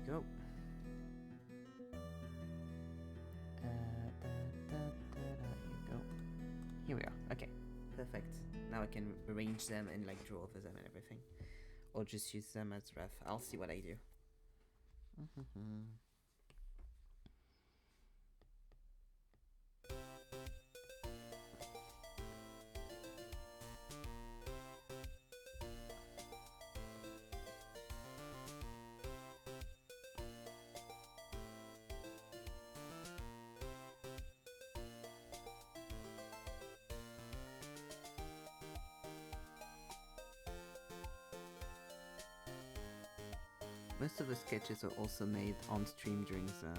There you go. Here we go. Here we are. Okay. Perfect. Now I can arrange them and like draw over them and everything. Or just use them as ref. I'll see what I do. Most of the sketches are also made on stream during the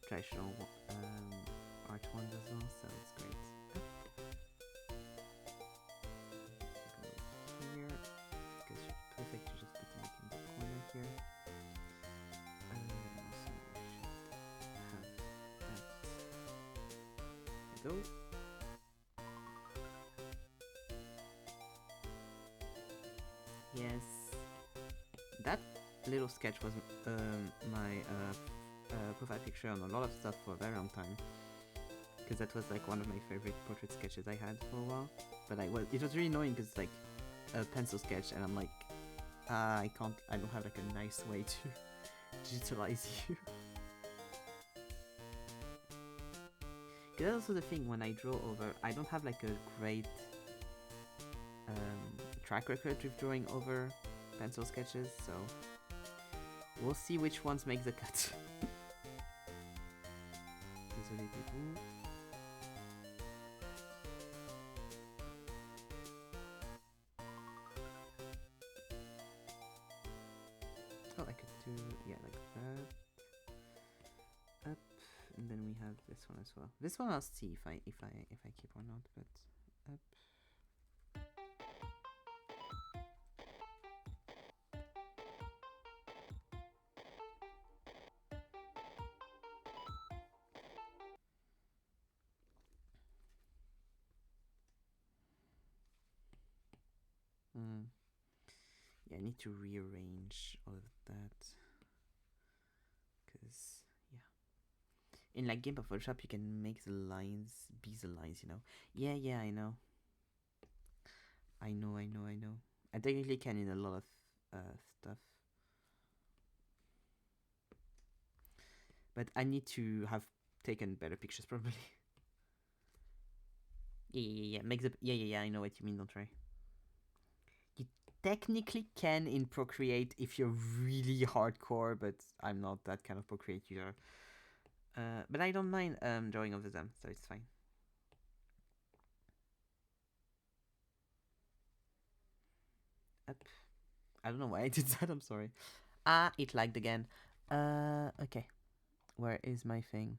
traditional art ones as well, so it's great. Go here, because you're perfect, you just put them in the corner here. And also we should have that. There we go. Yes. That little sketch was my profile picture on a lot of stuff for a very long time, because that was like one of my favorite portrait sketches I had for a while. But it was really annoying because it's like a pencil sketch, and I'm like, I don't have like a nice way to digitalize you. That's also the thing, when I draw over, I don't have like a great track record with drawing over pencil sketches, so we'll see which ones make the cut. Désolé des bouts. Oh, I could do, yeah, like that. Up, and then we have this one as well. This one I'll see if I keep or not, but up. Yeah, I need to rearrange all of that, because yeah, in like GIMP or Photoshop you can make the lines be the lines, you know. Yeah, I know. I technically can in a lot of stuff, but I need to have taken better pictures probably. Yeah. Make the yeah. I know what you mean. Don't try. You technically can in Procreate if you're really hardcore, but I'm not that kind of Procreate user. But I don't mind drawing over them, so it's fine. Up. I don't know why I did that. I'm sorry. It lagged again. Okay. Where is my thing?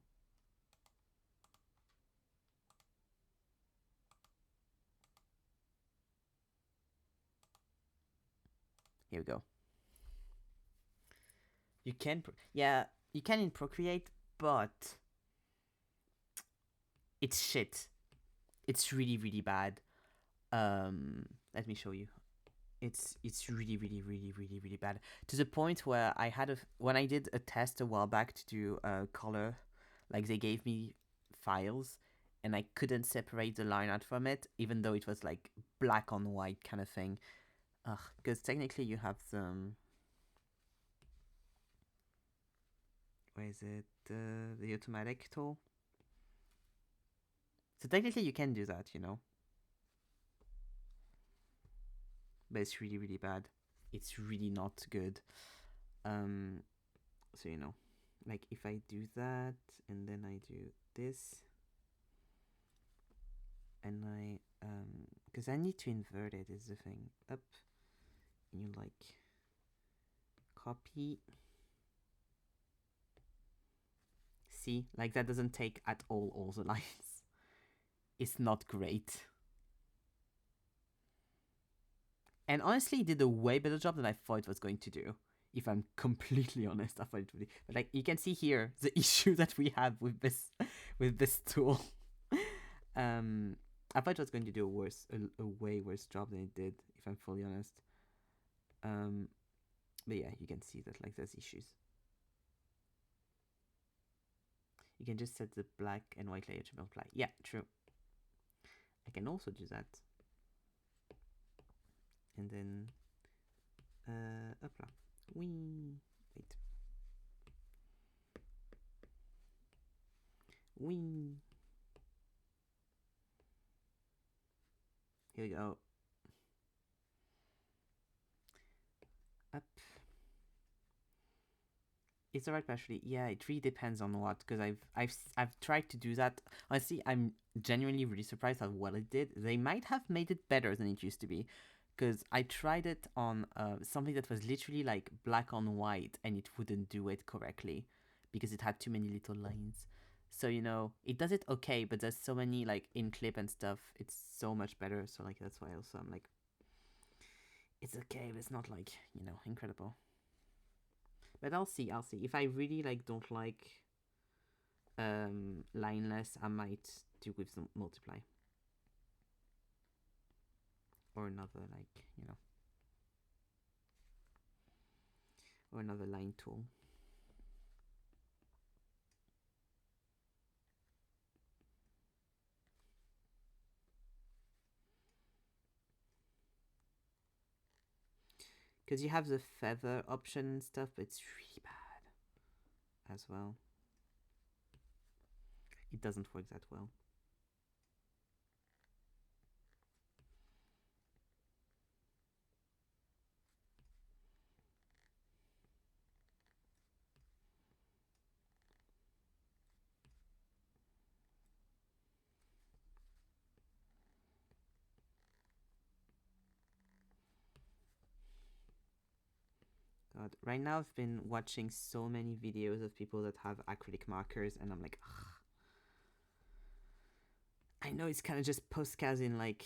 Here we go. You can, you can in Procreate, but it's shit. It's really bad. Let me show you. It's really bad, to the point where I had when I did a test a while back to do color, like they gave me files and I couldn't separate the line art from it, even though it was like black on white kind of thing. Because technically you have some, where is it, the automatic tool. So technically you can do that, you know. But it's really bad. It's really not good. So you know, like if I do that and then I do this, and because I need to invert it is the thing. Up, and you like copy. See, like that doesn't take at all the lines. It's not great. And honestly, it did a way better job than I thought it was going to do. If I'm completely honest, I thought it would be. But like you can see here, the issue that we have with this tool. I thought it was going to do a way worse job than it did. If I'm fully honest. But yeah, you can see that like there's issues. You can just set the black and white layer to multiply. Yeah, true. I can also do that. And then, hopla. Wee. Wait. Wee. Here we go. Up. It's alright, actually. Yeah, it really depends on what, because I've tried to do that. Honestly, I'm genuinely really surprised how well it did. They might have made it better than it used to be, because I tried it on something that was literally like black on white, and it wouldn't do it correctly because it had too many little lines. So you know, it does it okay, but there's so many like in clip and stuff. It's so much better. So like that's why also I'm like, it's okay, but it's not like, you know, incredible. But I'll see. If I really like don't like lineless, I might do with some multiply. Or another like, you know, or another line tool. Because you have the feather option and stuff, but it's really bad as well. It doesn't work that well. God, right now I've been watching so many videos of people that have acrylic markers, and I'm like, ugh. I know it's kind of just postcards in like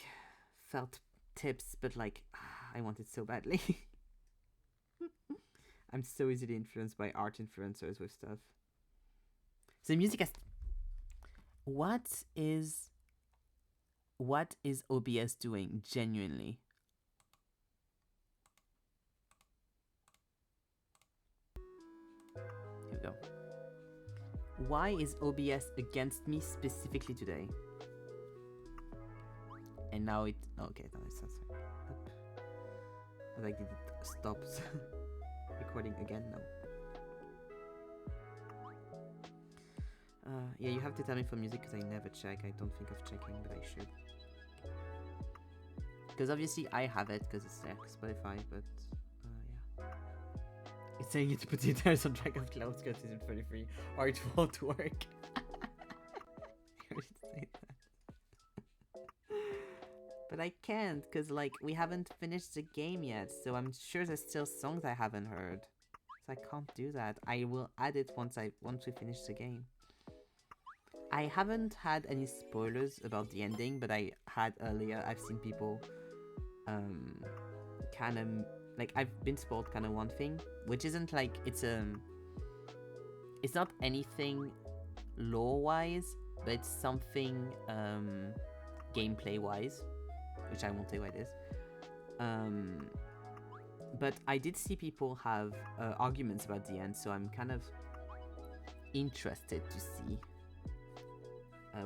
felt tips, but like, I want it so badly. I'm so easily influenced by art influencers with stuff. So music has. What is OBS doing genuinely? Here we go. Why is OBS against me specifically today? And now it. Oh, okay, no, it's not. Like, did it stop recording again? No. Yeah, you have to tell me for music because I never check. I don't think of checking, but I should. Because obviously I have it because it's there, Spotify, but yeah. It's saying you to put the entire soundtrack of Cloud Skirt season 33 or it won't work. I would say that. But I can't because like we haven't finished the game yet, so I'm sure there's still songs I haven't heard. So I can't do that. I will add it once we finish the game. I haven't had any spoilers about the ending, but I had earlier. I've seen people kind of like I've been spoiled kind of one thing, which isn't like it's not anything lore wise, but it's something gameplay wise, which I won't say what it is. But I did see people have arguments about the end, so I'm kind of interested to see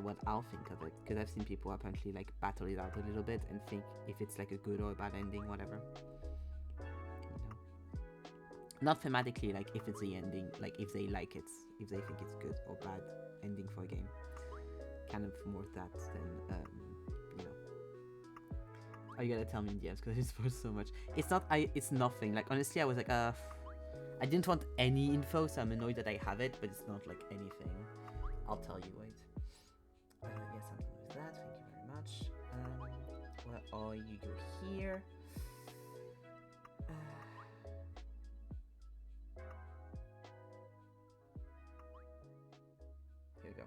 what I'll think of it, because I've seen people apparently like battle it out a little bit and think if it's like a good or a bad ending, whatever. You know, not thematically, like if it's the ending, like if they like it, if they think it's good or bad ending for a game. Kind of more that than you know. Oh, you gotta tell me in DMs because I spoiled so much. It's not. It's nothing. Like honestly, I was like, I didn't want any info, so I'm annoyed that I have it, but it's not like anything. I'll tell you. Wait. Yes, I'm gonna use that. Thank you very much. or you go here. Here we go.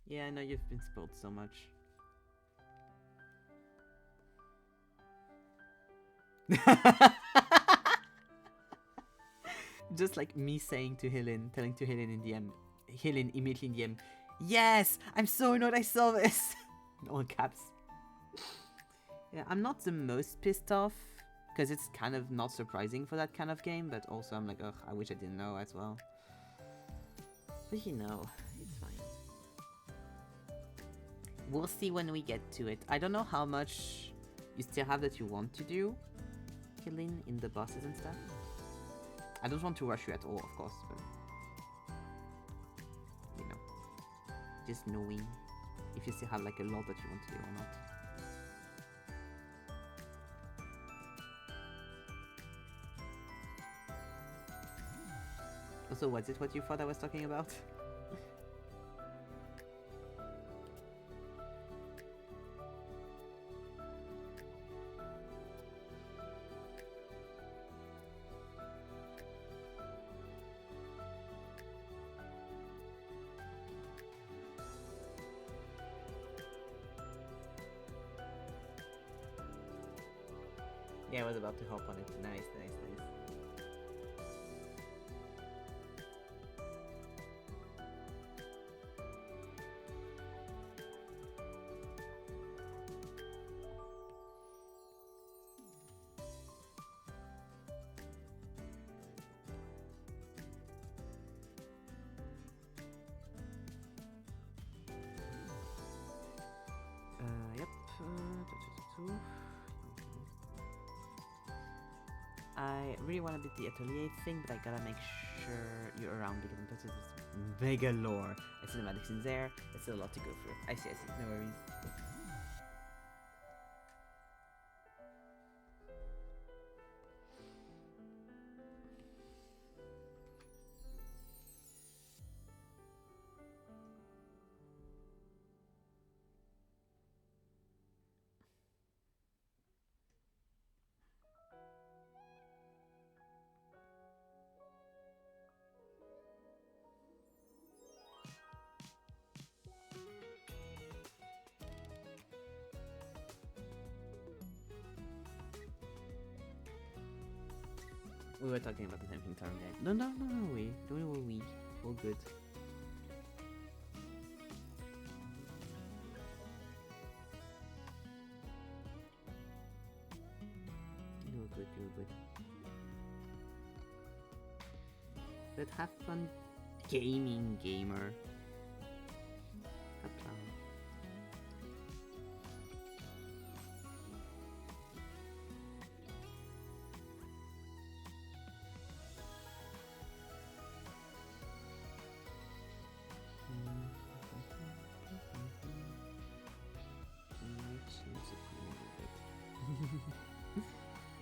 Yeah, I know you've been spoiled so much. Just like me saying to Helen, telling to Helen in DM, Helen immediately in DM, yes, I'm so annoyed I saw this. In all caps. Yeah, I'm not the most pissed off, because it's kind of not surprising for that kind of game, but also I'm like, ugh, I wish I didn't know as well. But you know, it's fine. We'll see when we get to it. I don't know how much you still have that you want to do, killing in the bosses and stuff. I don't want to rush you at all, of course, but you know, just knowing if you still have like a lot that you want to do or not. Also, was it what you thought I was talking about? Yeah, I was about to hop on it. Nice, nice, nice. Yep. I really want to do the atelier thing, but I gotta make sure you're around because I'm touching this mega lore. And cinematics in there. It's a lot to go through. I see, no worries. We were talking about the same thing, sorry. No, we. Don't worry, we. All good. You're good, you're good. But have fun gaming, gamer. Hopla.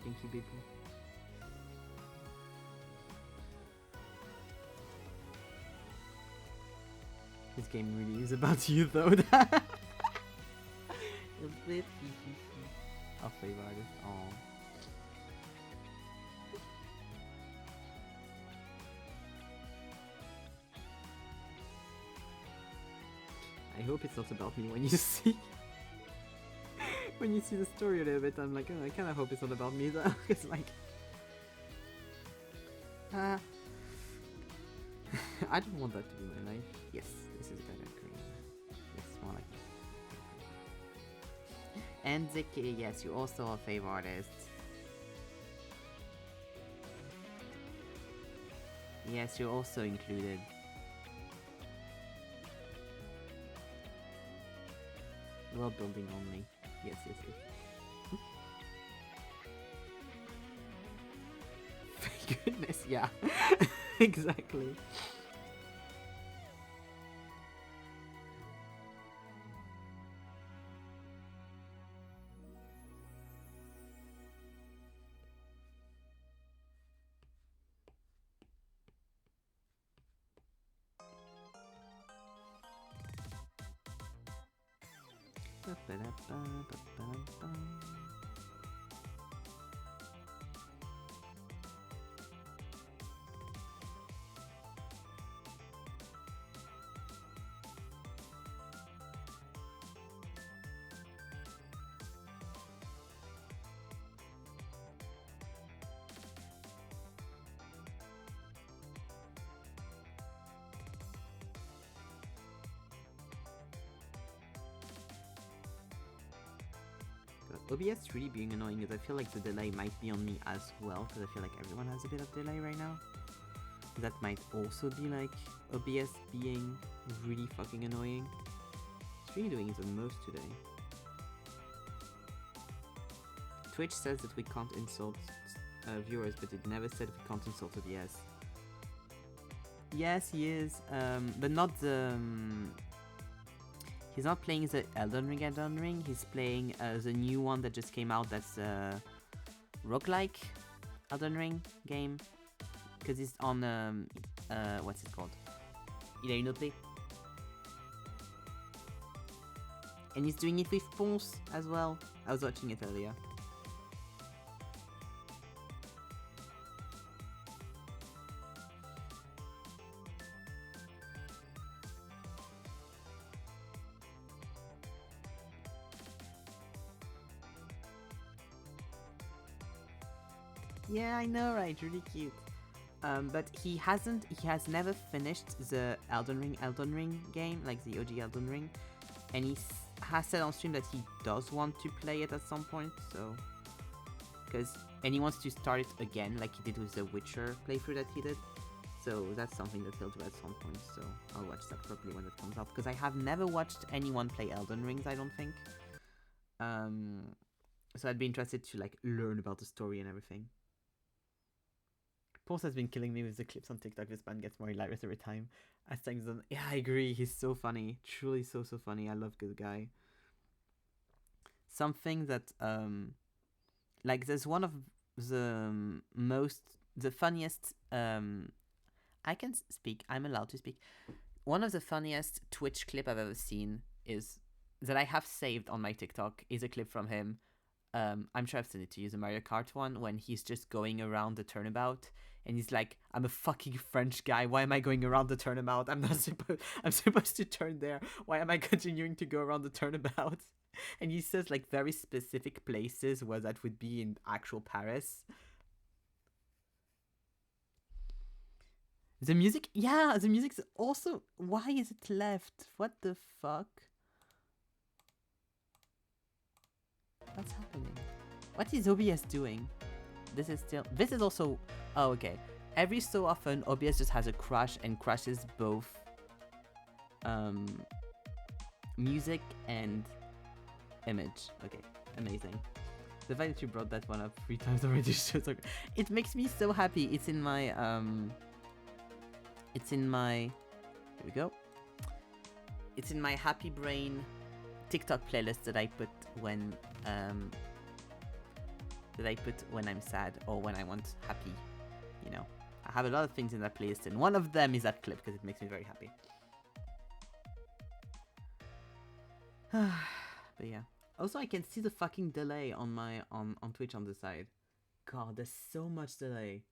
Thank you, baby. This game really is about you, though. A bit. Our favorite artist. Aww. I hope it's not about me when you see when you see the story a little bit. I'm like, oh, I kind of hope it's not about me though. It's like, I don't want that to be my life. Yes, this is better. Green. Yes, more like. And Ziki, yes, you're also a favorite artist. Yes, you're also included. World building only. Yes, yes, yes. Thank goodness, yeah. Exactly. OBS really being annoying is I feel like the delay might be on me as well, because I feel like everyone has a bit of delay right now. That might also be like OBS being really fucking annoying. It's really doing the most today. Twitch says that we can't insult viewers, but it never said we can't insult OBS. Yes, he is, but not the... He's not playing the Elden Ring, he's playing the new one that just came out, that's roguelike Elden Ring game. Because it's on, what's it called? Il a une autre. And he's doing it with Ponce as well. I was watching it earlier. Yeah, I know, right? Really cute. But he has never finished the Elden Ring game, like the OG Elden Ring, and he has said on stream that he does want to play it at some point. So, and he wants to start it again, like he did with the Witcher playthrough that he did. So that's something that he'll do at some point. So I'll watch that properly when it comes out, because I have never watched anyone play Elden Rings, I don't think. So I'd be interested to like learn about the story and everything. Ponce has been killing me with the clips on TikTok. This man gets more hilarious every time. As times on, yeah, I agree. He's so funny. Truly so funny. I love good guy. Something that like there's one of the funniest I can speak. I'm allowed to speak. One of the funniest Twitch clip I've ever seen is that I have saved on my TikTok is a clip from him. I'm sure I've sent it to you, the Mario Kart one, when he's just going around the turnabout. And he's like, I'm a fucking French guy. Why am I going around the turnabout? I'm supposed to turn there. Why am I continuing to go around the turnabout? And he says like very specific places where that would be in actual Paris. The music, yeah, the music's also... Why is it left? What the fuck? What's happening? What is OBS doing? This is also... Oh, okay. Every so often, OBS just has a crash and crashes both music and image. Okay, amazing. The fact that you brought that one up 3 times already shows... It makes me so happy. It's in my... Here we go. It's in my Happy Brain TikTok playlist that I put when... when I'm sad or when I want happy, you know. I have a lot of things in that playlist, and one of them is that clip because it makes me very happy. But yeah. Also, I can see the fucking delay on my on Twitch on the side. God, there's so much delay.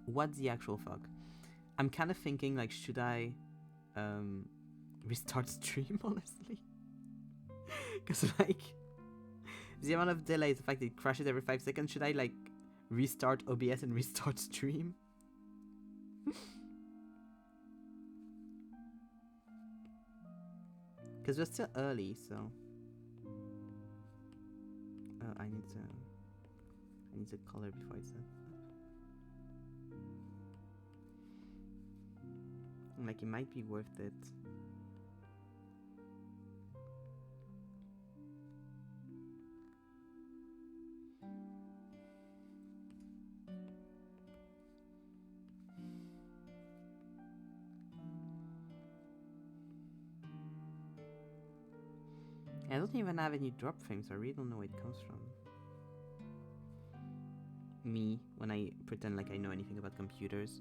What the actual fuck? I'm kind of thinking like, should I restart stream, honestly? Because like the amount of delay, the fact that it crashes every 5 seconds, should I like restart OBS and restart stream? Because we're still early, so I need to color before it's like, it might be worth it. I don't even have any drop frames, so I really don't know where it comes from. Me, when I pretend like I know anything about computers.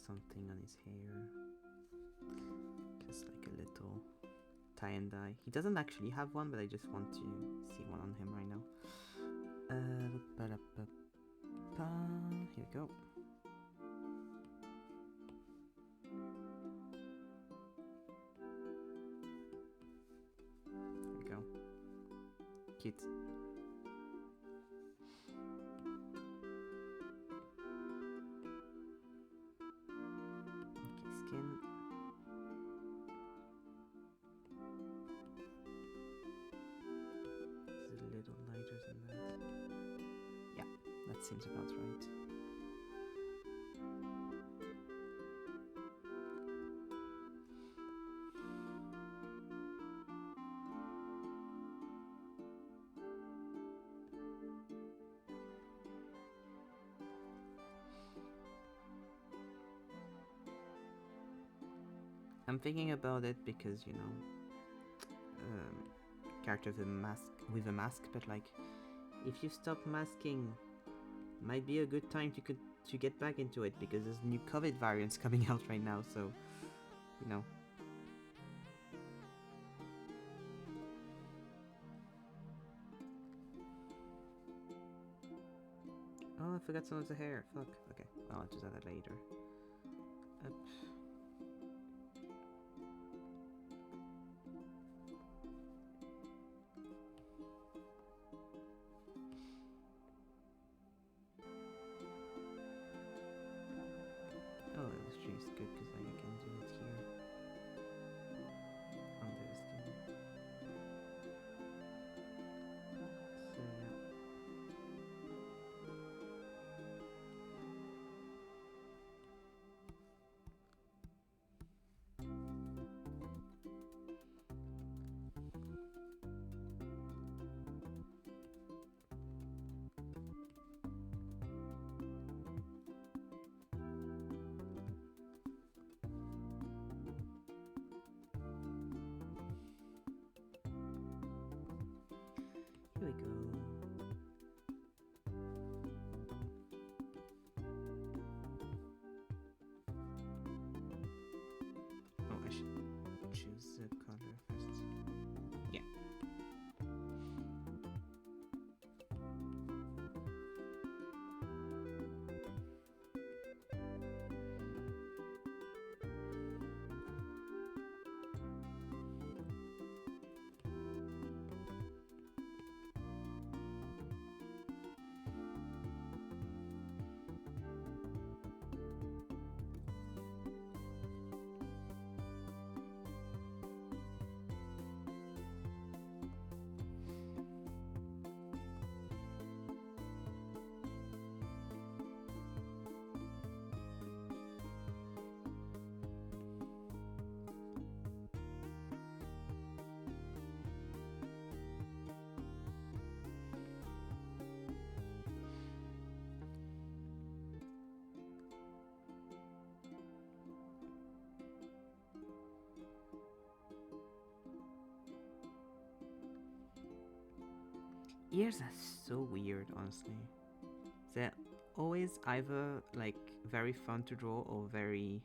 something on his hair. Just like a little tie and dye. He doesn't actually have one, but I just want to see one on him right now. Here we go. There we go. Cute. Okay, skin. This is a little lighter than that. Yeah, that seems about right. I'm thinking about it because, you know, character with a mask, but like, if you stop masking, might be a good time to get back into it, because there's new COVID variants coming out right now, so, you know. Oh, I forgot some of the hair. Fuck. Okay, well, I'll just add that later. Up. Oh, this tree is good because like I can do it here under the skin. So yeah. Here we go. Oh, I should choose the color first. Yeah. Ears are so weird, honestly. They're always either like very fun to draw or very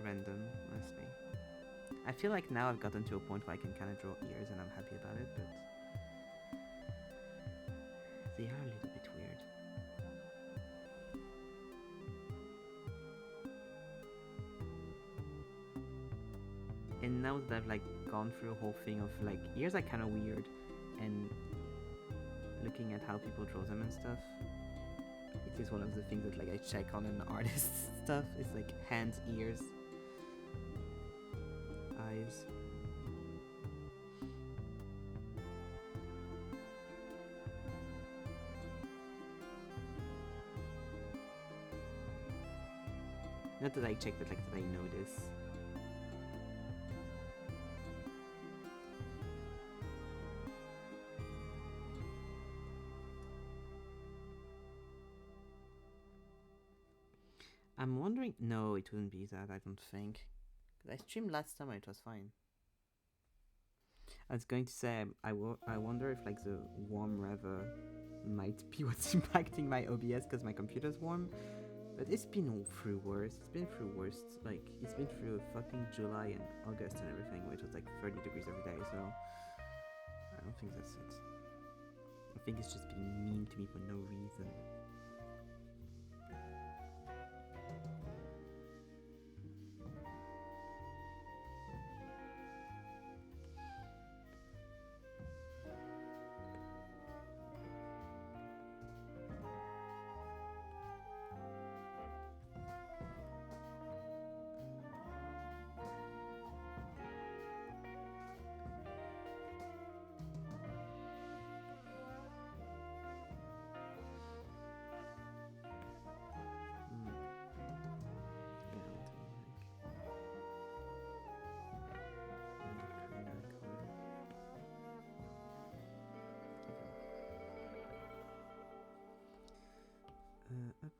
random, honestly. I feel like now I've gotten to a point where I can kind of draw ears and I'm happy about it, but they are a little bit weird. And now that I've like gone through a whole thing of like ears are kind of weird, and looking at how people draw them and stuff, it is one of the things that like I check on an artist's stuff. It's like hands, ears, eyes. Not that I check, but like that I notice. I'm wondering. No, it wouldn't be that. I don't think. Cause I streamed last time and it was fine. I was going to say I wonder if like the warm weather might be what's impacting my OBS because my computer's warm. But it's been through worse. It's been through worse. Like, it's been through fucking July and August and everything, which was like 30 degrees every day, so I don't think that's it. I think it's just being mean to me for no reason. Up.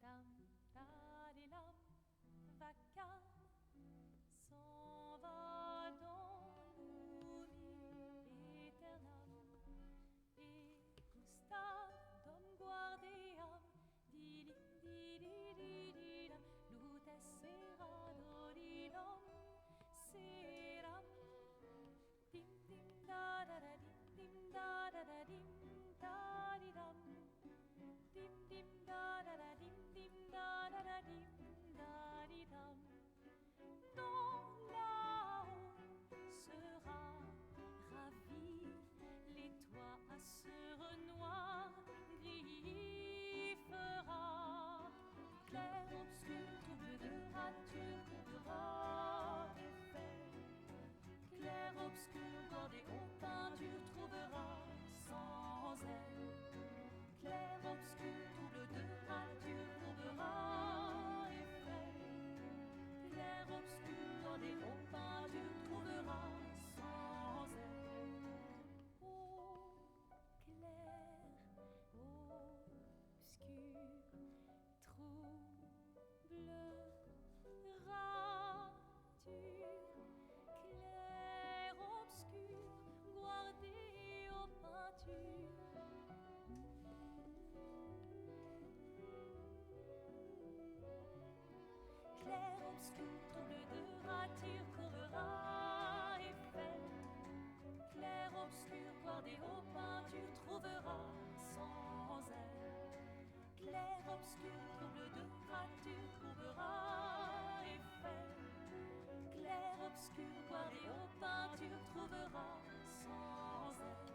Dam, dadilam, vacarme s'en va dans l'oubli éternel. Et Gustave, dom guardiam, didim, dididididam, lutes seradodidam, seram, dim, dim, da, da, da, dim, da, da, da, dim, da, didam, dim, dim, da, da, da, dim, da, da, da, dim, da, di, dam. Non, là-haut sera ravi, les toits à sœur noir gris fera. Clair, obscur, trouble de rature, couvrera effet. Clair, obscur, bordé aux peintures, trouvera sans elle. Clair, obscur, double de rature, courbera effet. Clair, obscur, bordé aux peintures, trouvera sans elle. Ô clair, obscur, trouble, rature. Clair, obscur, guardé aux peintures. Clair, obscur, trouble de rature, couvrera effet. Clair, obscur, guardé aux peintures, trouvera sans elle. Clair, obscur, trouble de rature, couvrera effet. Clair, obscur, guardé aux peintures, trouvera sans elle.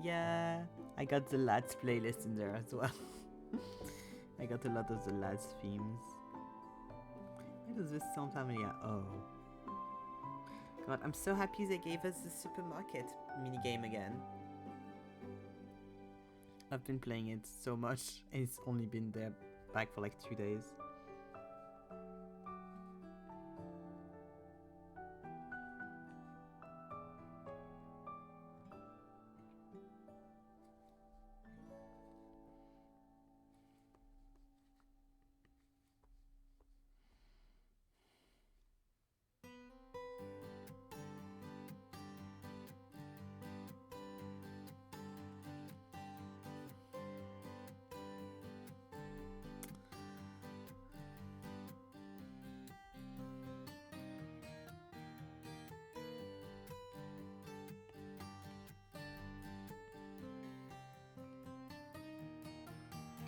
Yeah, I got the lads playlist in there as well. I got a lot of the lads themes. Why does this sound familiar? Oh. God, I'm so happy they gave us the supermarket minigame again. I've been playing it so much, and it's only been there back for like 2 days.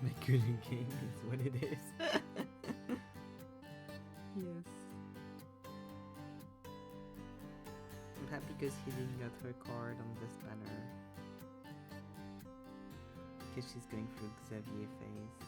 My cooling game is what it is. Yes. I'm happy because Healing got her card on this banner. Because she's going through Xavier phase.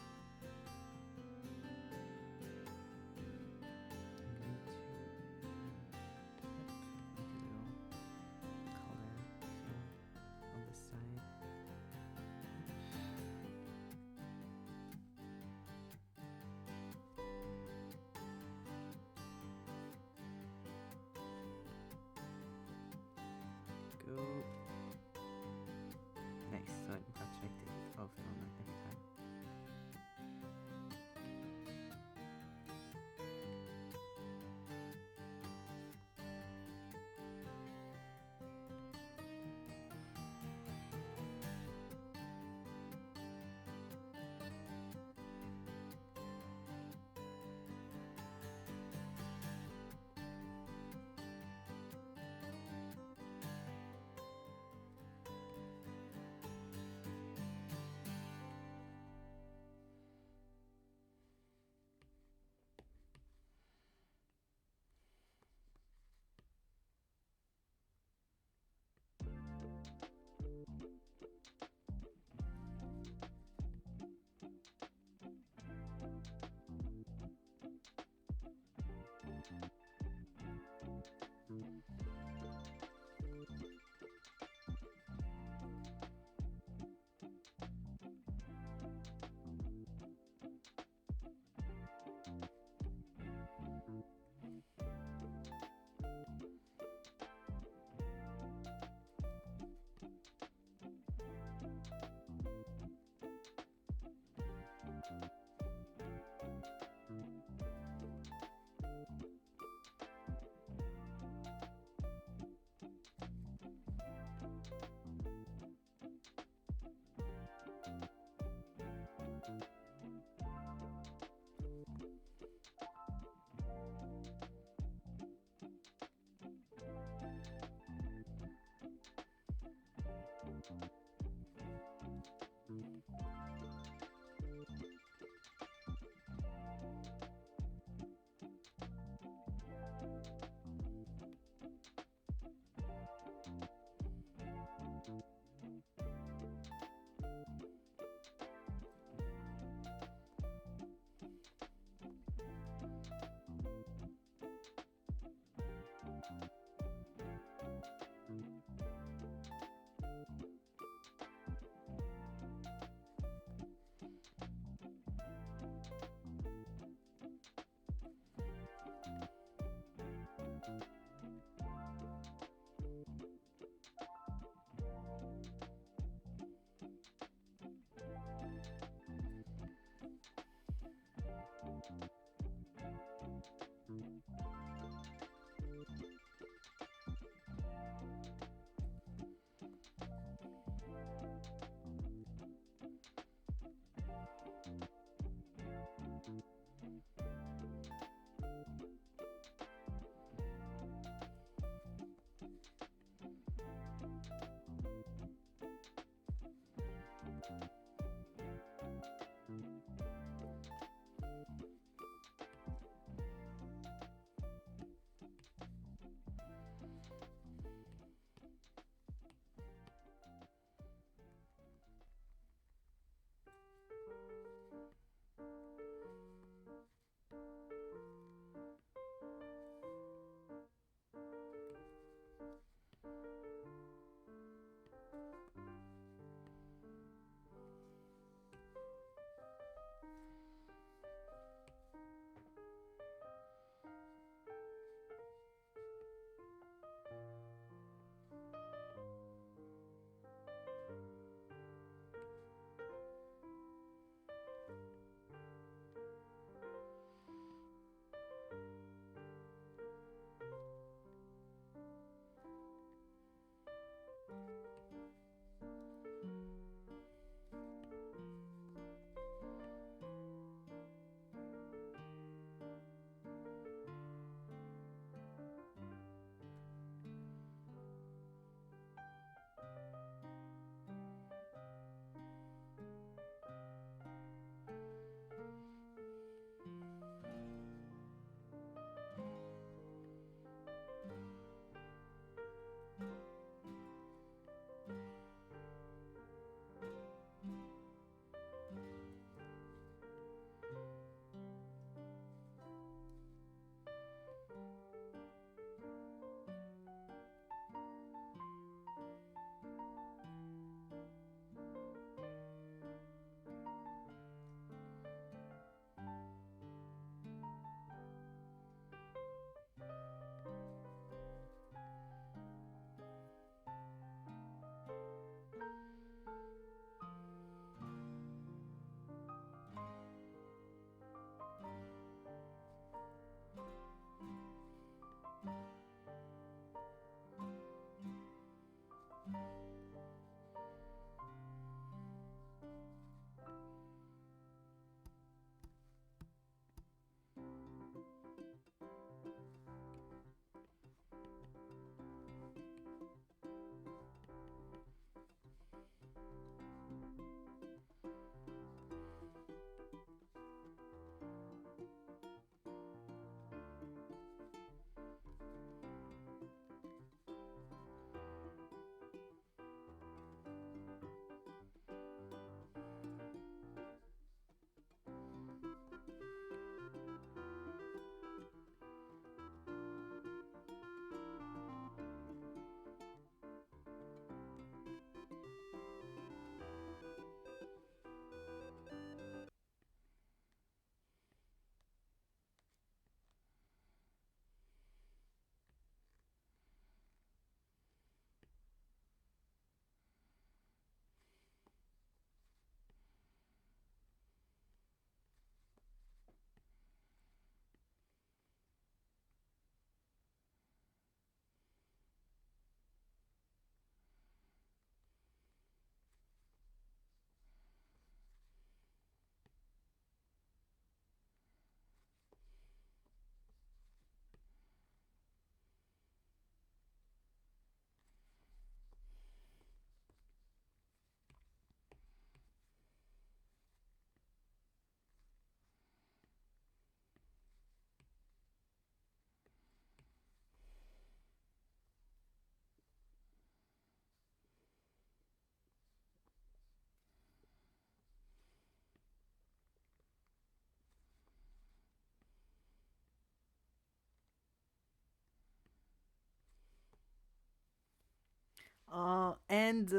And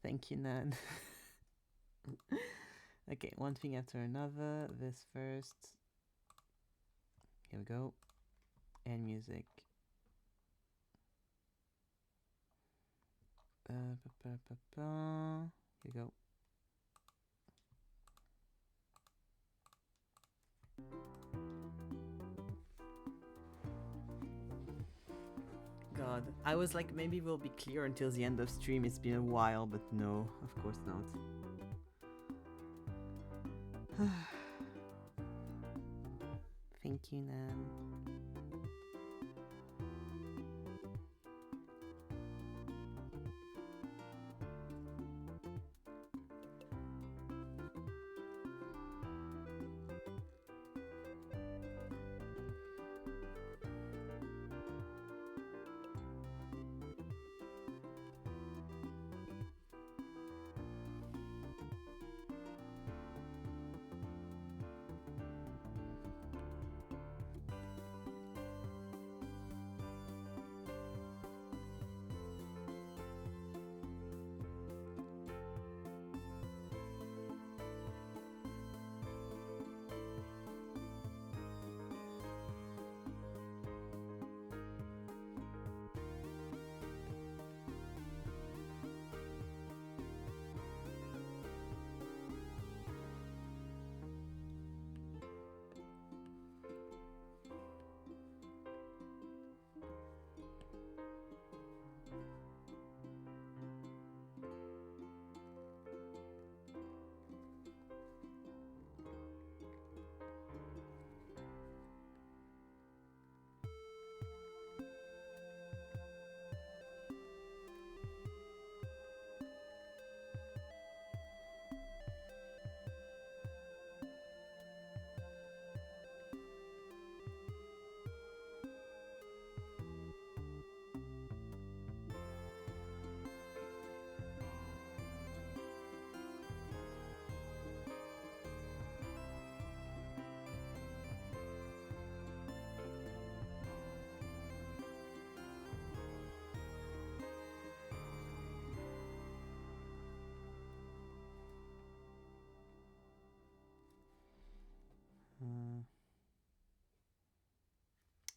thank you, Nan. Okay, one thing after another. This first. Here we go. And music. Here we go. god. I was like, maybe we'll be clear until the end of stream. It's been a while, but no, of course not. Thank you, Nan.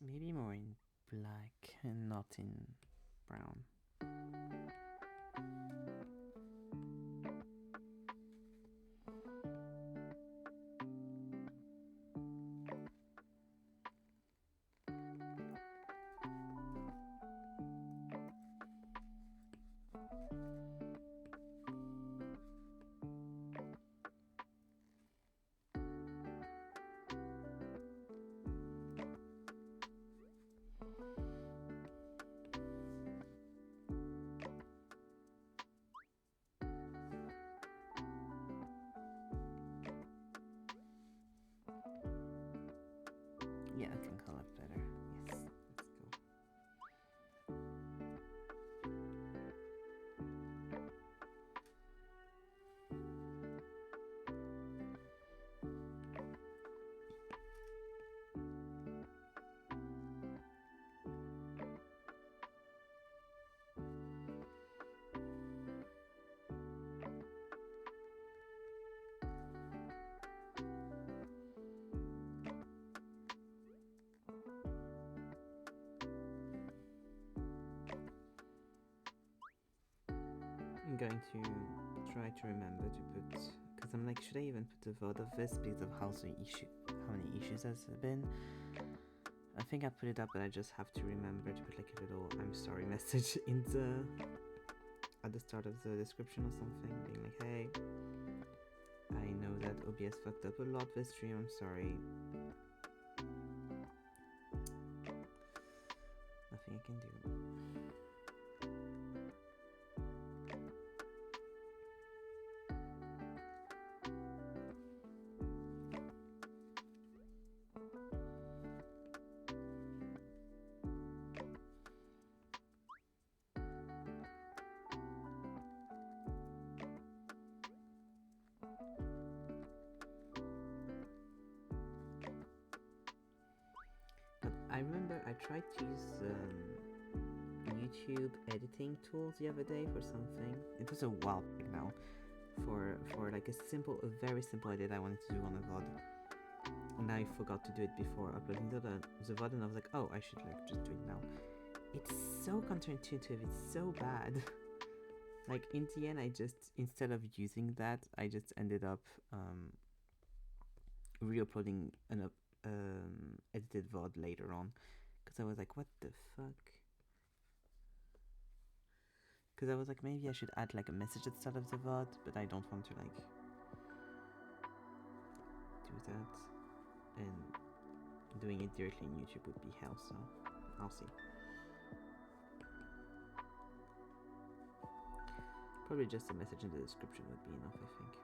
Maybe more in black and not in brown. Yeah, that can color better. Yes, let's I'm going to try to remember to put, because I'm like, should I even put the VOD of this because of how many issues has there been? I think I put it up, but I just have to remember to put like a little "I'm sorry" message in at the start of the description or something, being like, hey, I know that OBS fucked up a lot this stream, I'm sorry. Nothing I can do. I remember I tried to use YouTube editing tools the other day for something. It was a while back now. For like a very simple edit I wanted to do on a VOD. And I forgot to do it before uploading the VOD, and I was like, oh, I should like just do it now. It's so counterintuitive, it's so bad. Like in the end, I just, instead of using that, I just ended up re-uploading an edited VOD later on, because I was like, what the fuck? Because I was like, maybe I should add like a message at the start of the VOD, but I don't want to like do that. And doing it directly on YouTube would be hell, so I'll see. Probably just a message in the description would be enough, I think.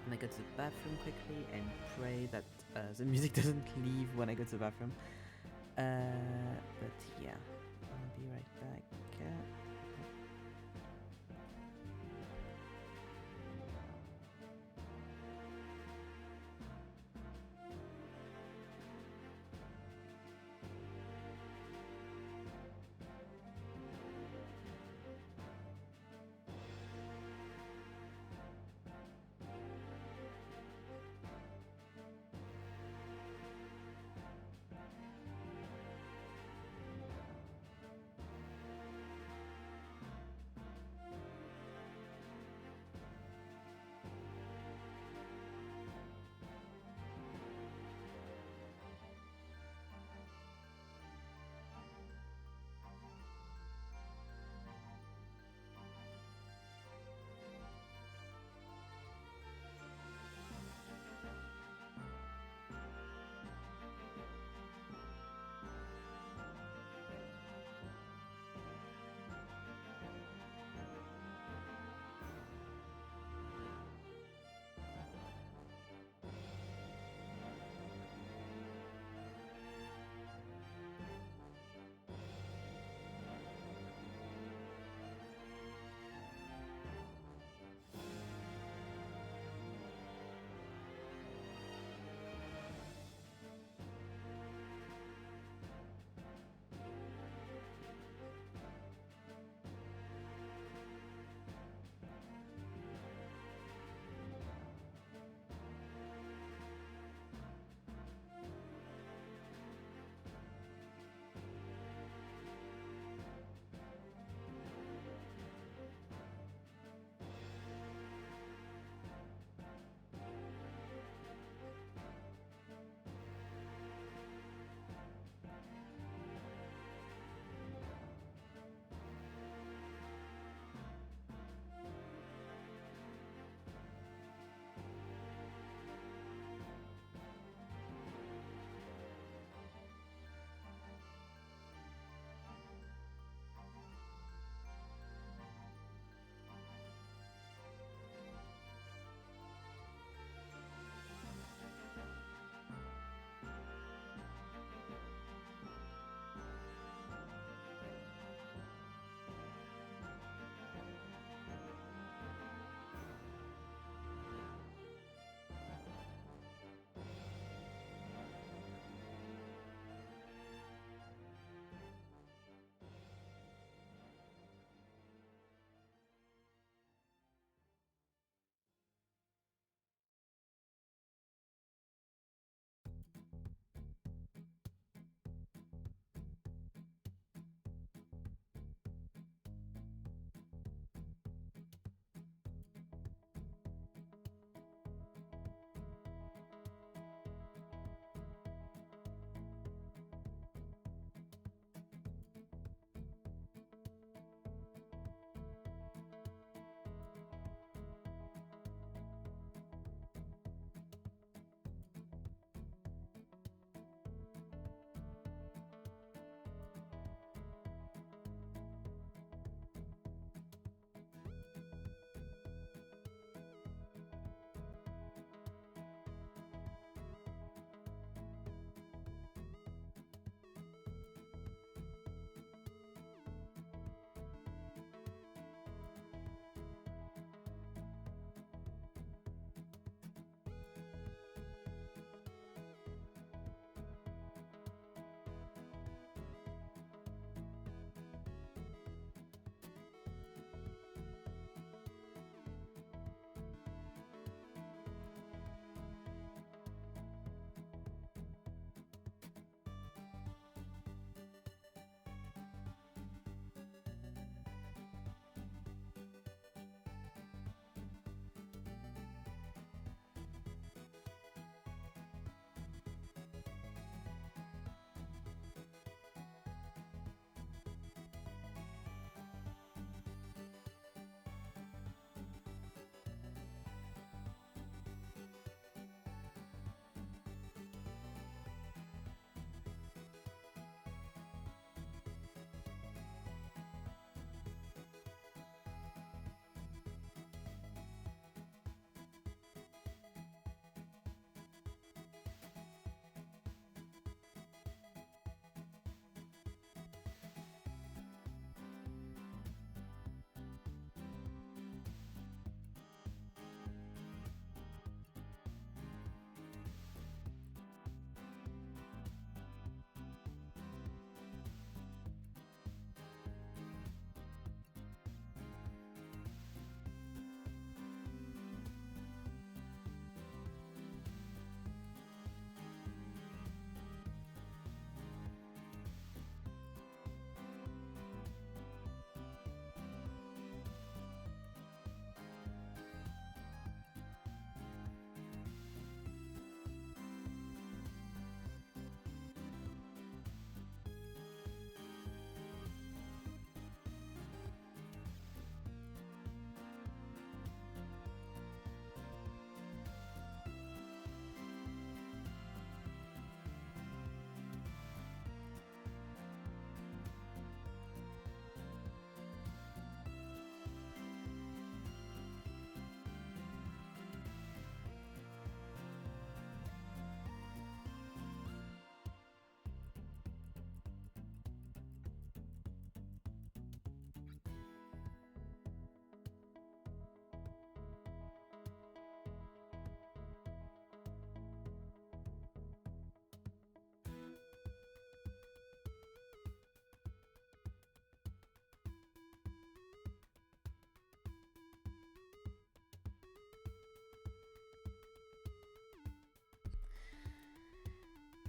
I'm gonna go to the bathroom quickly and pray that the music doesn't leave when I go to the bathroom. But yeah, I'll be right back.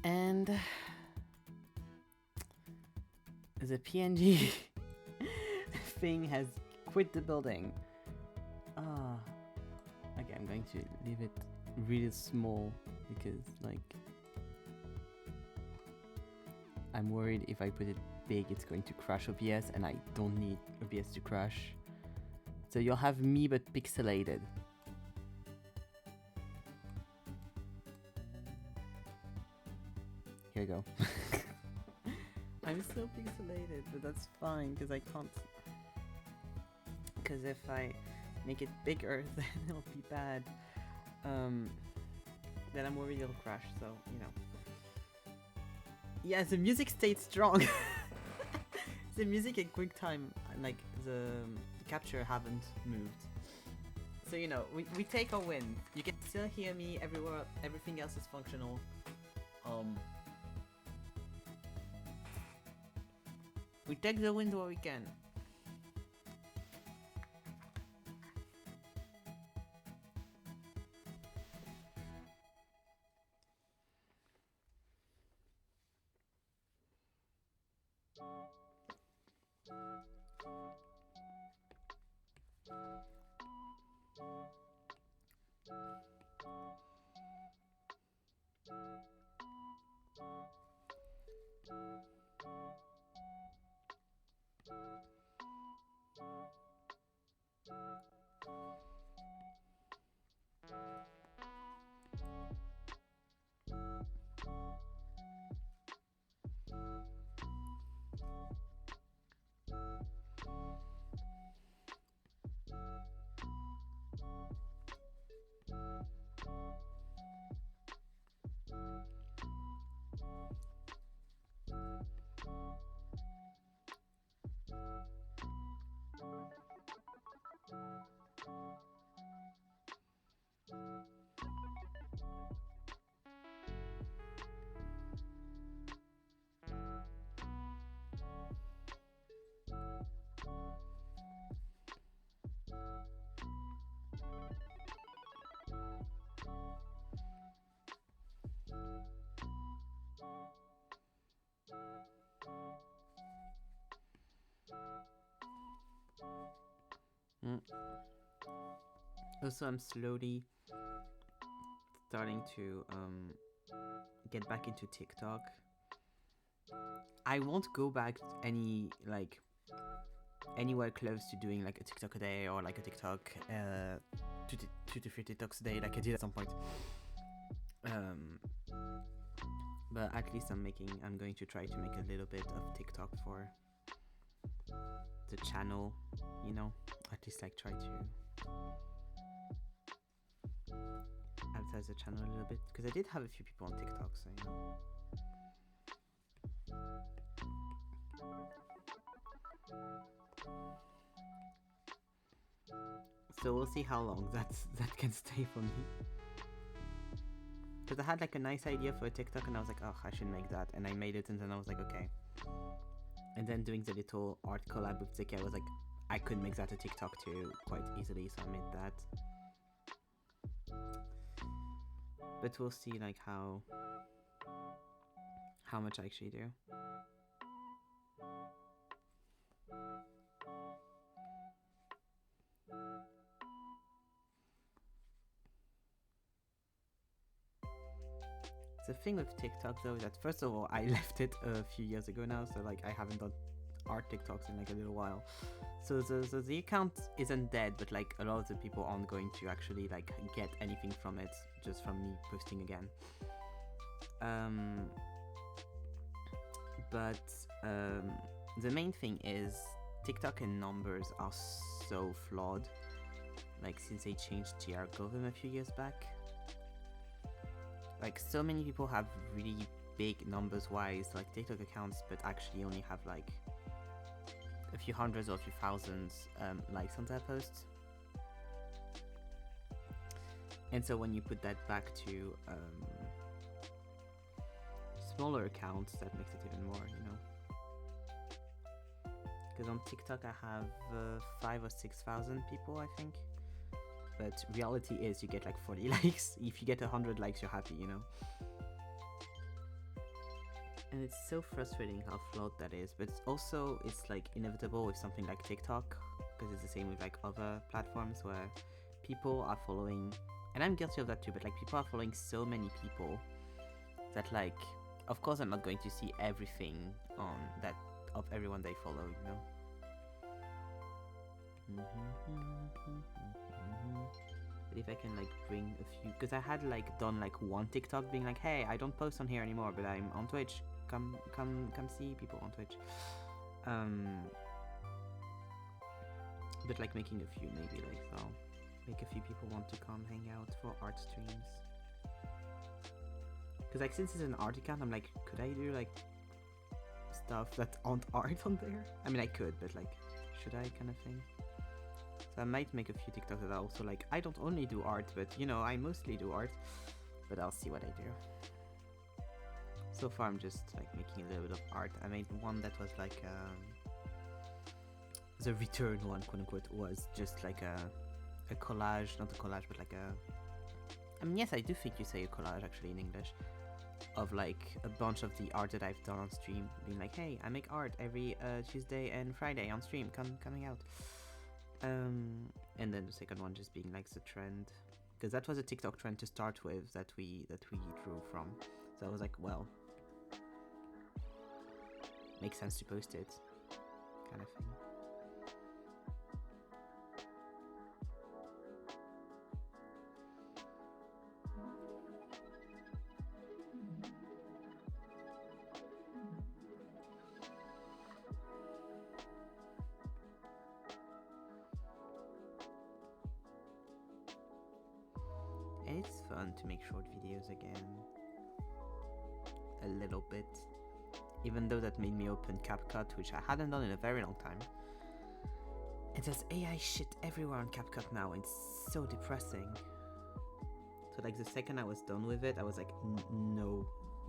And the PNG thing has quit the building. Okay, I'm going to leave it really small because, like, I'm worried if I put it big, it's going to crash OBS, and I don't need OBS to crash. So you'll have me, but pixelated. Here we go. I'm so pixelated, but that's fine because I can't. Because if I make it bigger, then it'll be bad. Then I'm worried it'll crash. So you know. Yeah, the music stayed strong. The music in QuickTime, like the capture, haven't moved. So you know, we take a win. You can still hear me everywhere. Everything else is functional. We take the win where we can. Also, I'm slowly starting to get back into TikTok. I won't go back anywhere close to doing like a TikTok a day or like a TikTok 2 to 3 TikToks a day like I did at some point. But at least I'm going to try to make a little bit of TikTok for the channel, you know, at least like try to advertise the channel a little bit, because I did have a few people on TikTok, so you know. So we'll see how long that can stay for me. Because I had like a nice idea for a TikTok and I was like, oh, I should make that, and I made it, and then I was like, okay. And then doing the little art collab with Zeki, I was like, I could make that a TikTok too quite easily, so I made that. But we'll see like how much I actually do. The thing with TikTok though is that first of all, I left it a few years ago now, so like I haven't done art TikToks in like a little while. So the account isn't dead, but like a lot of the people aren't going to actually like get anything from it just from me posting again. But the main thing is TikTok and numbers are so flawed. Like since they changed the algorithm a few years back. Like so many people have really big numbers wise like TikTok accounts, but actually only have like a few hundreds or a few thousands likes on their posts. And so when you put that back to smaller accounts, that makes it even more, you know. Because on TikTok I have 5,000 or 6,000 people, I think. But reality is you get like 40 likes. If you get 100 likes, you're happy, you know. And it's so frustrating how flawed that is, but it's like inevitable with something like TikTok, because it's the same with like other platforms where people are following, and I'm guilty of that too, but like people are following so many people that like, of course I'm not going to see everything on that of everyone they follow, you know. But if I can like bring a few, because I had like done like one TikTok being like, hey, I don't post on here anymore, but I'm on Twitch. Come see people on Twitch. But like making a few, maybe like I'll make a few people want to come hang out for art streams. Because like since it's an art account, I'm like, could I do like stuff that aren't art on there? I mean, I could, but like, should I, kind of thing. So I might make a few TikToks that are also like, I don't only do art, but you know, I mostly do art. But I'll see what I do. So far I'm just like making a little bit of art. I made one that was like the return one, quote unquote, was just like a collage, not a collage, but like I mean, yes, I do think you say a collage actually in English, of like a bunch of the art that I've done on stream, being like, hey, I make art every Tuesday and Friday on stream, coming out. And then the second one just being like the trend, because that was a TikTok trend to start with that we drew from. So I was like, well, makes sense to post it, kind of thing. And it's fun to make short videos again, a little bit, even though that made me open CapCut, which I hadn't done in a very long time. And there's AI shit everywhere on CapCut now, and it's so depressing. So like the second I was done with it, I was like, no,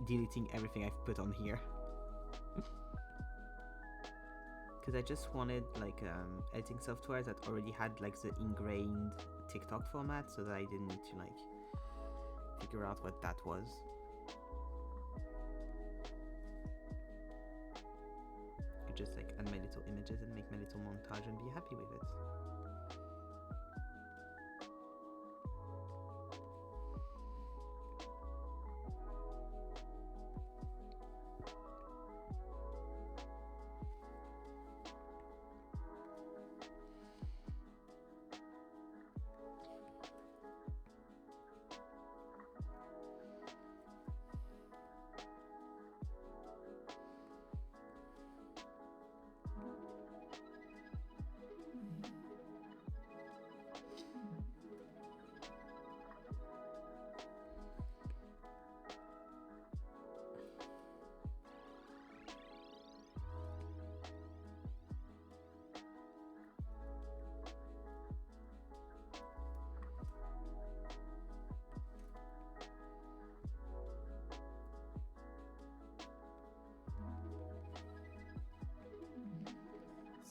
deleting everything I've put on here. Because I just wanted like editing software that already had like the ingrained TikTok format, so that I didn't need to like figure out what that was. I could just like add my little images and make my little montage and be happy with it.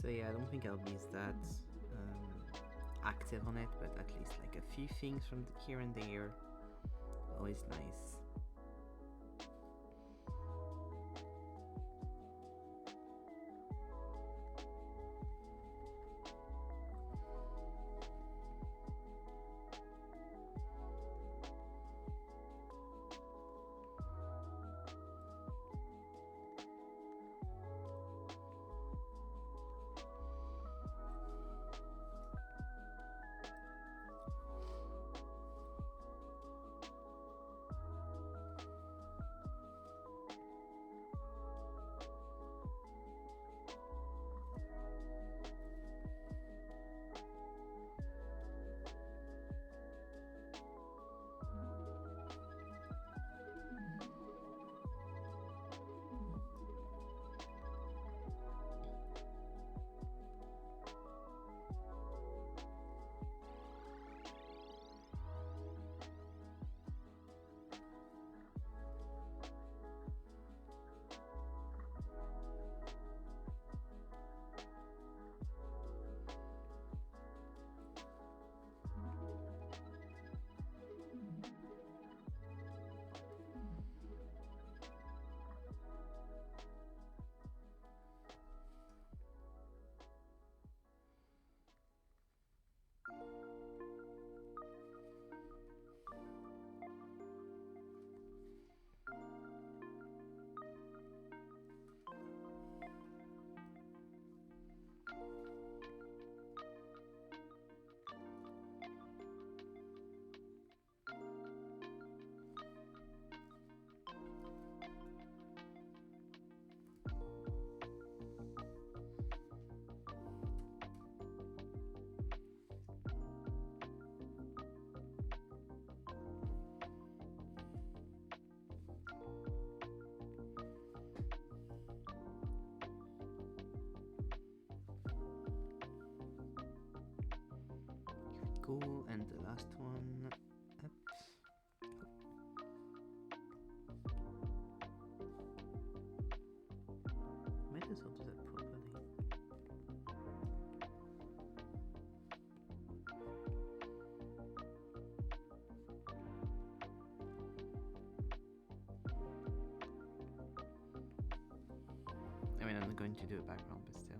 So yeah, I don't think I'll be that active on it, but at least like a few things from here and there, always nice. Cool, and the last one up. Might as well do that properly. I mean, I'm going to do a background, but still.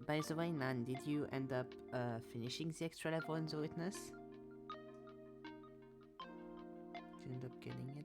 By the way, Nan, did you end up finishing the extra level in the witness? Did you end up getting it?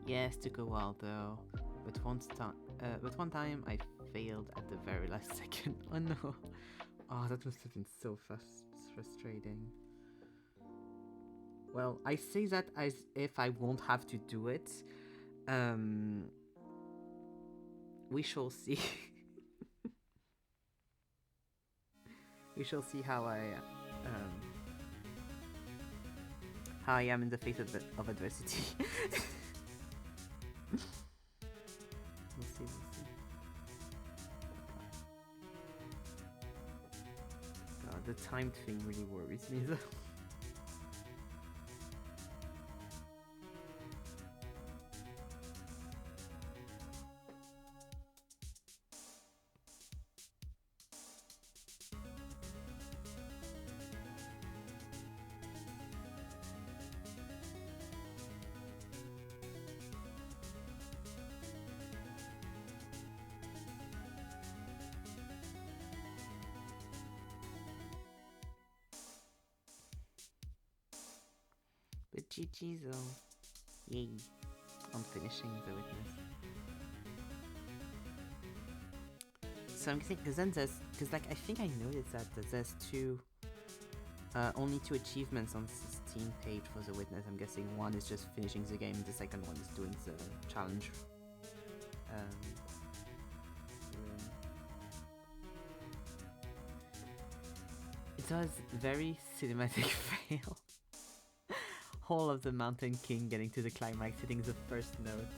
Yes, took a while though, but one time I failed at the very last second. Oh no! Oh, that must have been so frustrating. Well, I say that as if I won't have to do it. We shall see. We shall see how I am in the face of adversity. We'll see. The timed thing really worries me though. But GG's though. Yay. I'm finishing the witness. So I'm guessing, because then there's, I think I noticed that there's only two achievements on the Steam page for the witness. I'm guessing one is just finishing the game, the second one is doing the challenge. It was very cinematic fail. All of the Mountain King getting to the climax, hitting the first note.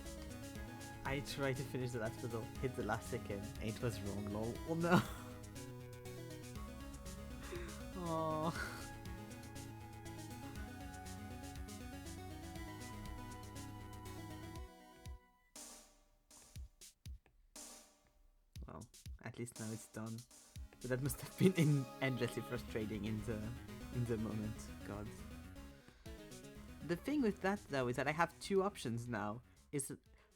I tried to finish the last puzzle, hit the last second, and it was wrong, lol. Oh no! Oh. Well, at least now it's done. But that must have been endlessly frustrating in the moment. God. The thing with that though is that I have two options now. Is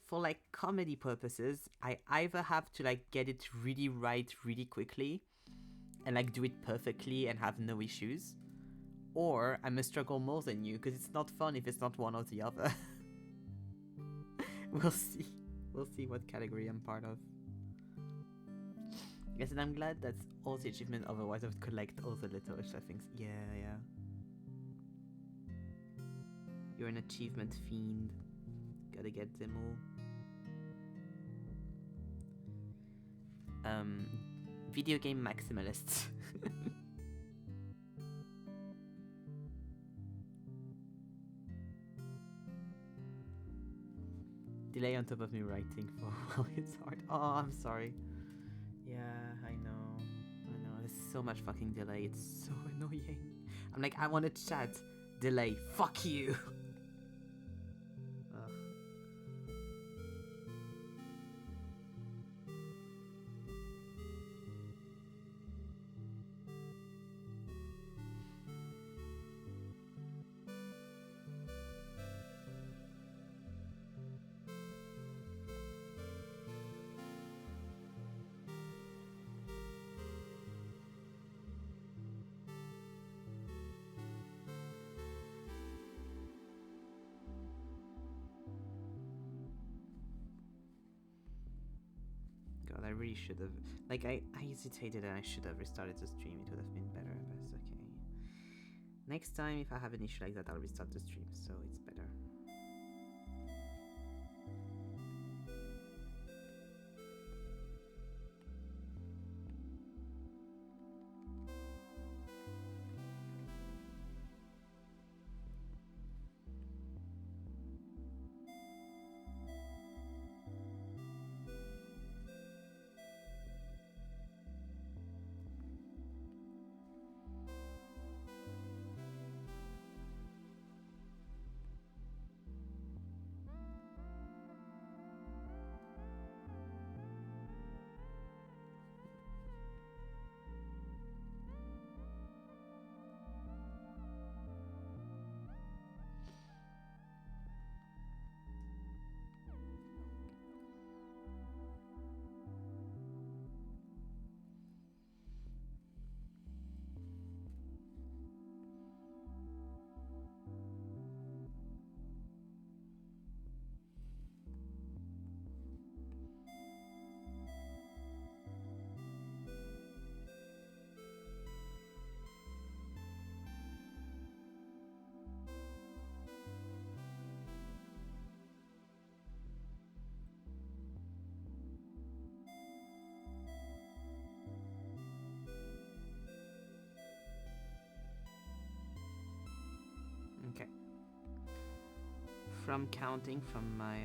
for like comedy purposes, I either have to like get it really right really quickly and like do it perfectly and have no issues, or I must struggle more than you because it's not fun if it's not one or the other. We'll see. We'll see what category I'm part of. Yes, and I'm glad that's all the achievement, otherwise I would collect all the little extra things. Yeah. You're an achievement fiend. Gotta get them all. Video game maximalists. Delay on top of me writing for a while, it's hard. Oh, I'm sorry. Yeah, I know. There's so much fucking delay, it's so annoying. I'm like, I want to chat. Delay, fuck you. really should have. Like, I hesitated and I should have restarted the stream. It would have been better, but it's okay. Next time, if I have an issue like that, I'll restart the stream, so it's better. Okay. From counting from my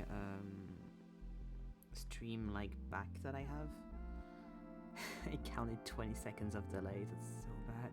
stream like back that I have, I counted 20 seconds of delay. That's so bad.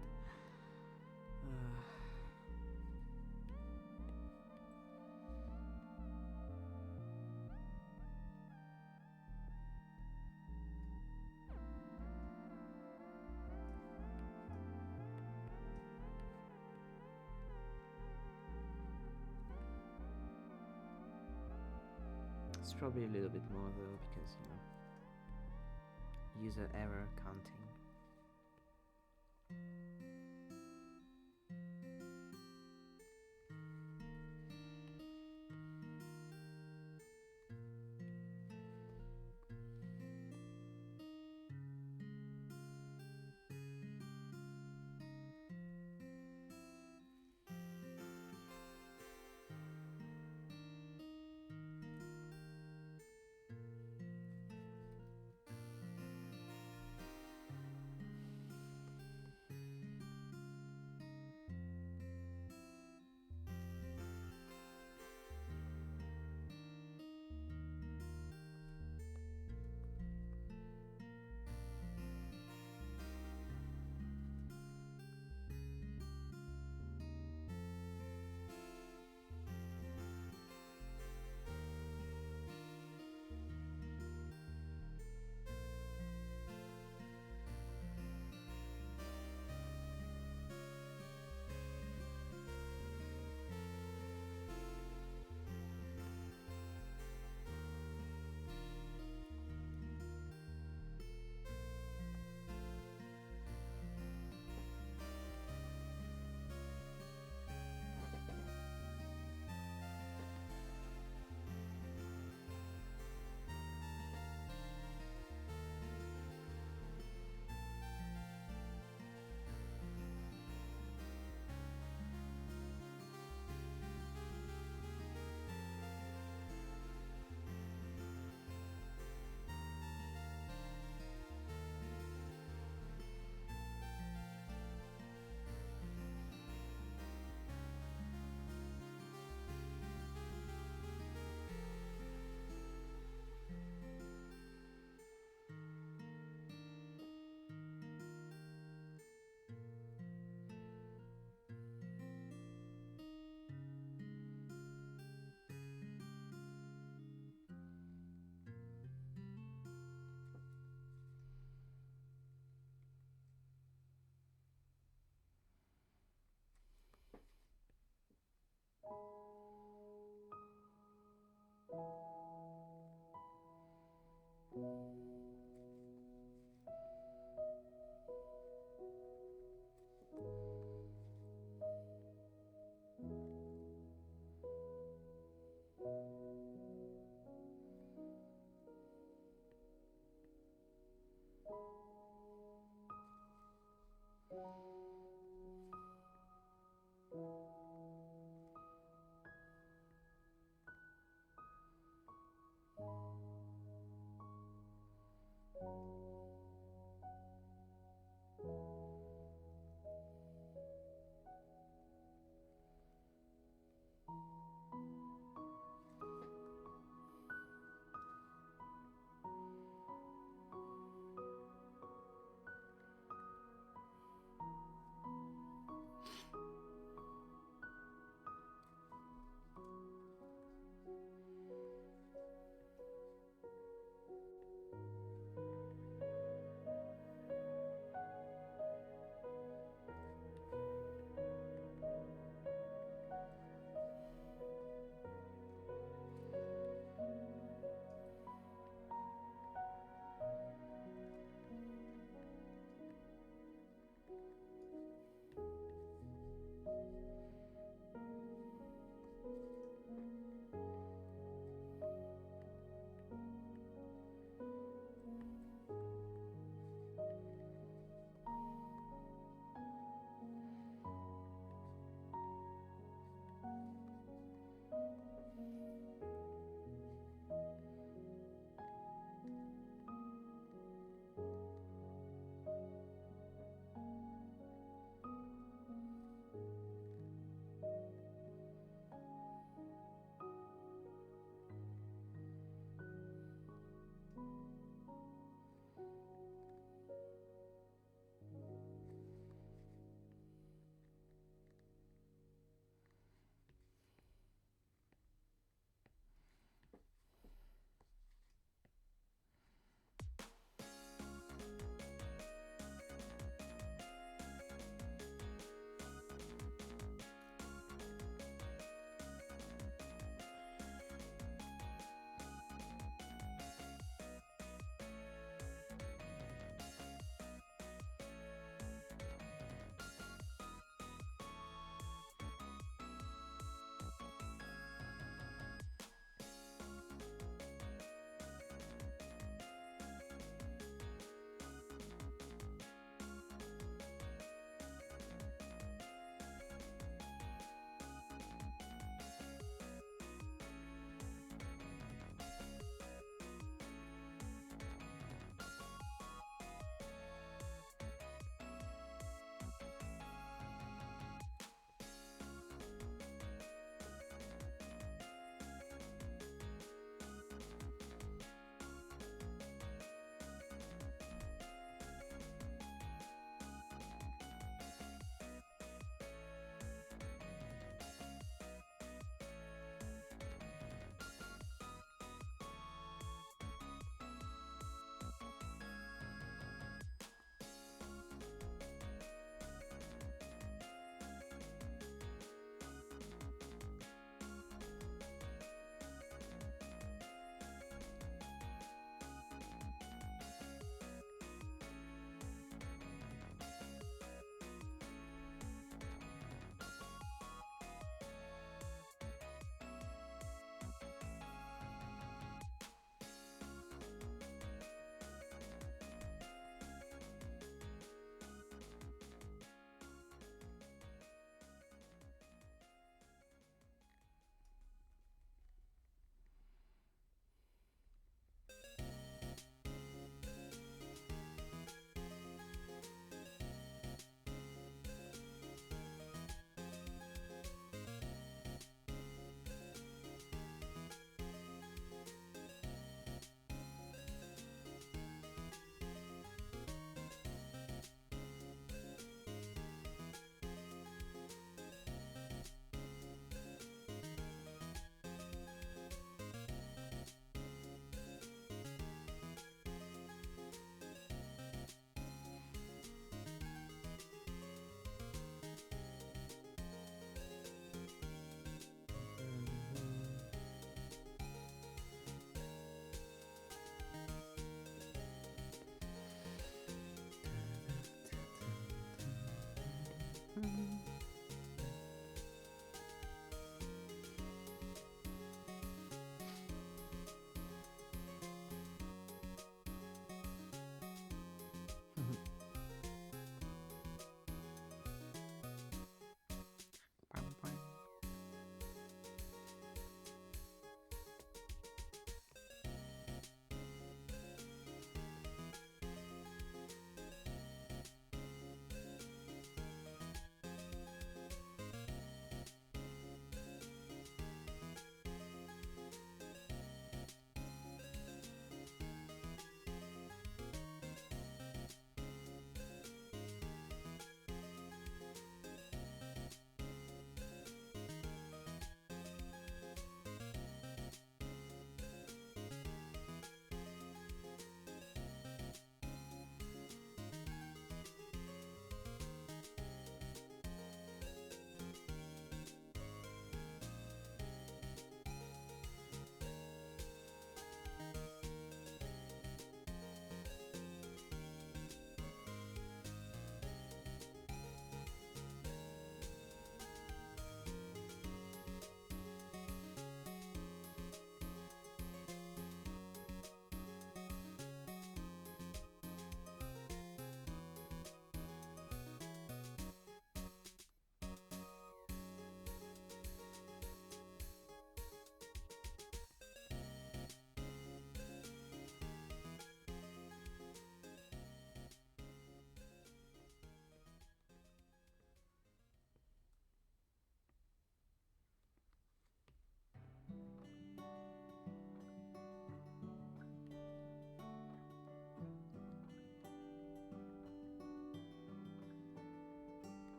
It's probably a little bit more though, because user error counting.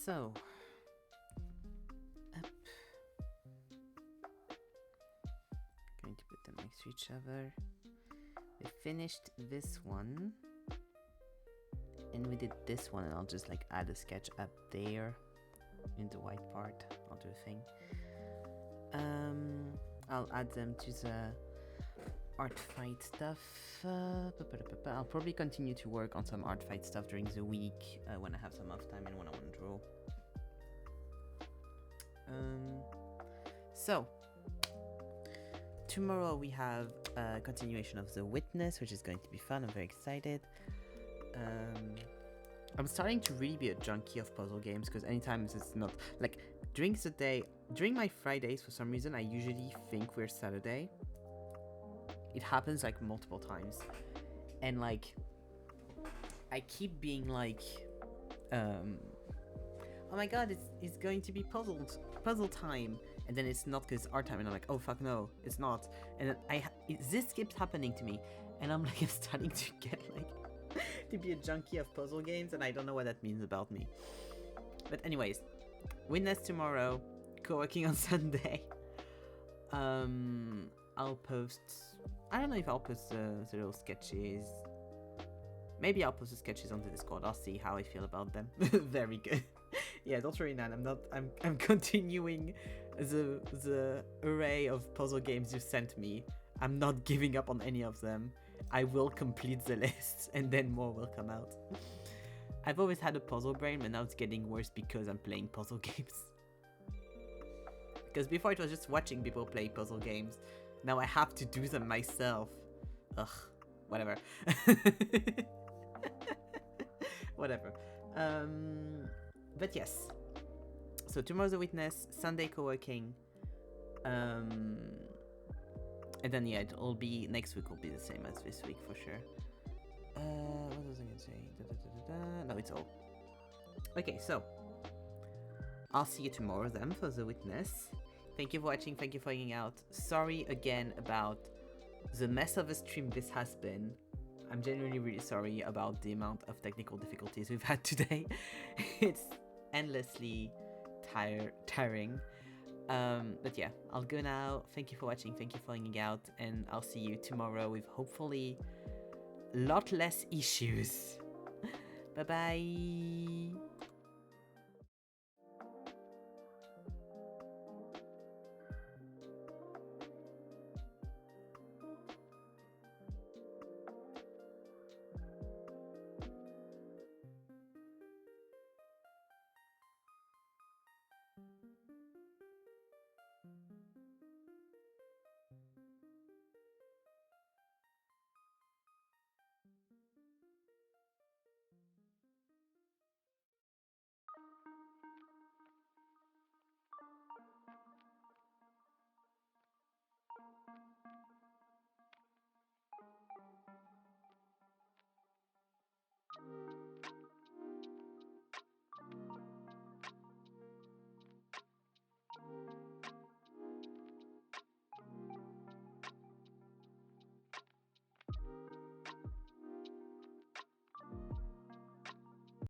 So, up. Going to put them next to each other. We finished this one. And we did this one, and I'll just like add a sketch up there in the white part. I'll do a thing. I'll add them to the ArtFight stuff. I'll probably continue to work on some ArtFight stuff during the week when I have some off time and when I want to draw. So tomorrow we have a continuation of The Witness, which is going to be fun. I'm very excited. I'm starting to really be a junkie of puzzle games, because anytime it's not like during the day, during my Fridays, for some reason I usually think we're Saturday. It happens like multiple times, and like I keep being like, oh my god, it's going to be puzzle time, and then it's not because it's art time, and I'm like, oh fuck no, it's not, and then this keeps happening to me, and I'm like, I'm starting to get like to be a junkie of puzzle games, and I don't know what that means about me. But anyways, Witness tomorrow, co-working on Sunday. I'll post, I don't know if I'll post the little sketches. Maybe I'll post the sketches on the Discord. I'll see how I feel about them. Very good. Yeah, don't worry, Nan. I'm continuing the array of puzzle games you sent me. I'm not giving up on any of them. I will complete the list, and then more will come out. I've always had a puzzle brain, but now it's getting worse because I'm playing puzzle games. Because before it was just watching people play puzzle games. Now I have to do them myself. Ugh, whatever. Whatever. But yes. So tomorrow's The Witness, Sunday co-working. And then yeah, it'll be, next week will be the same as this week for sure. What was I gonna say? No, it's all. Okay, so I'll see you tomorrow then for The Witness. Thank you for watching, thank you for hanging out. Sorry again about the mess of a stream this has been. I'm genuinely really sorry about the amount of technical difficulties we've had today. It's endlessly tiring. But yeah, I'll go now. Thank you for watching, thank you for hanging out, and I'll see you tomorrow with hopefully a lot less issues. Bye bye.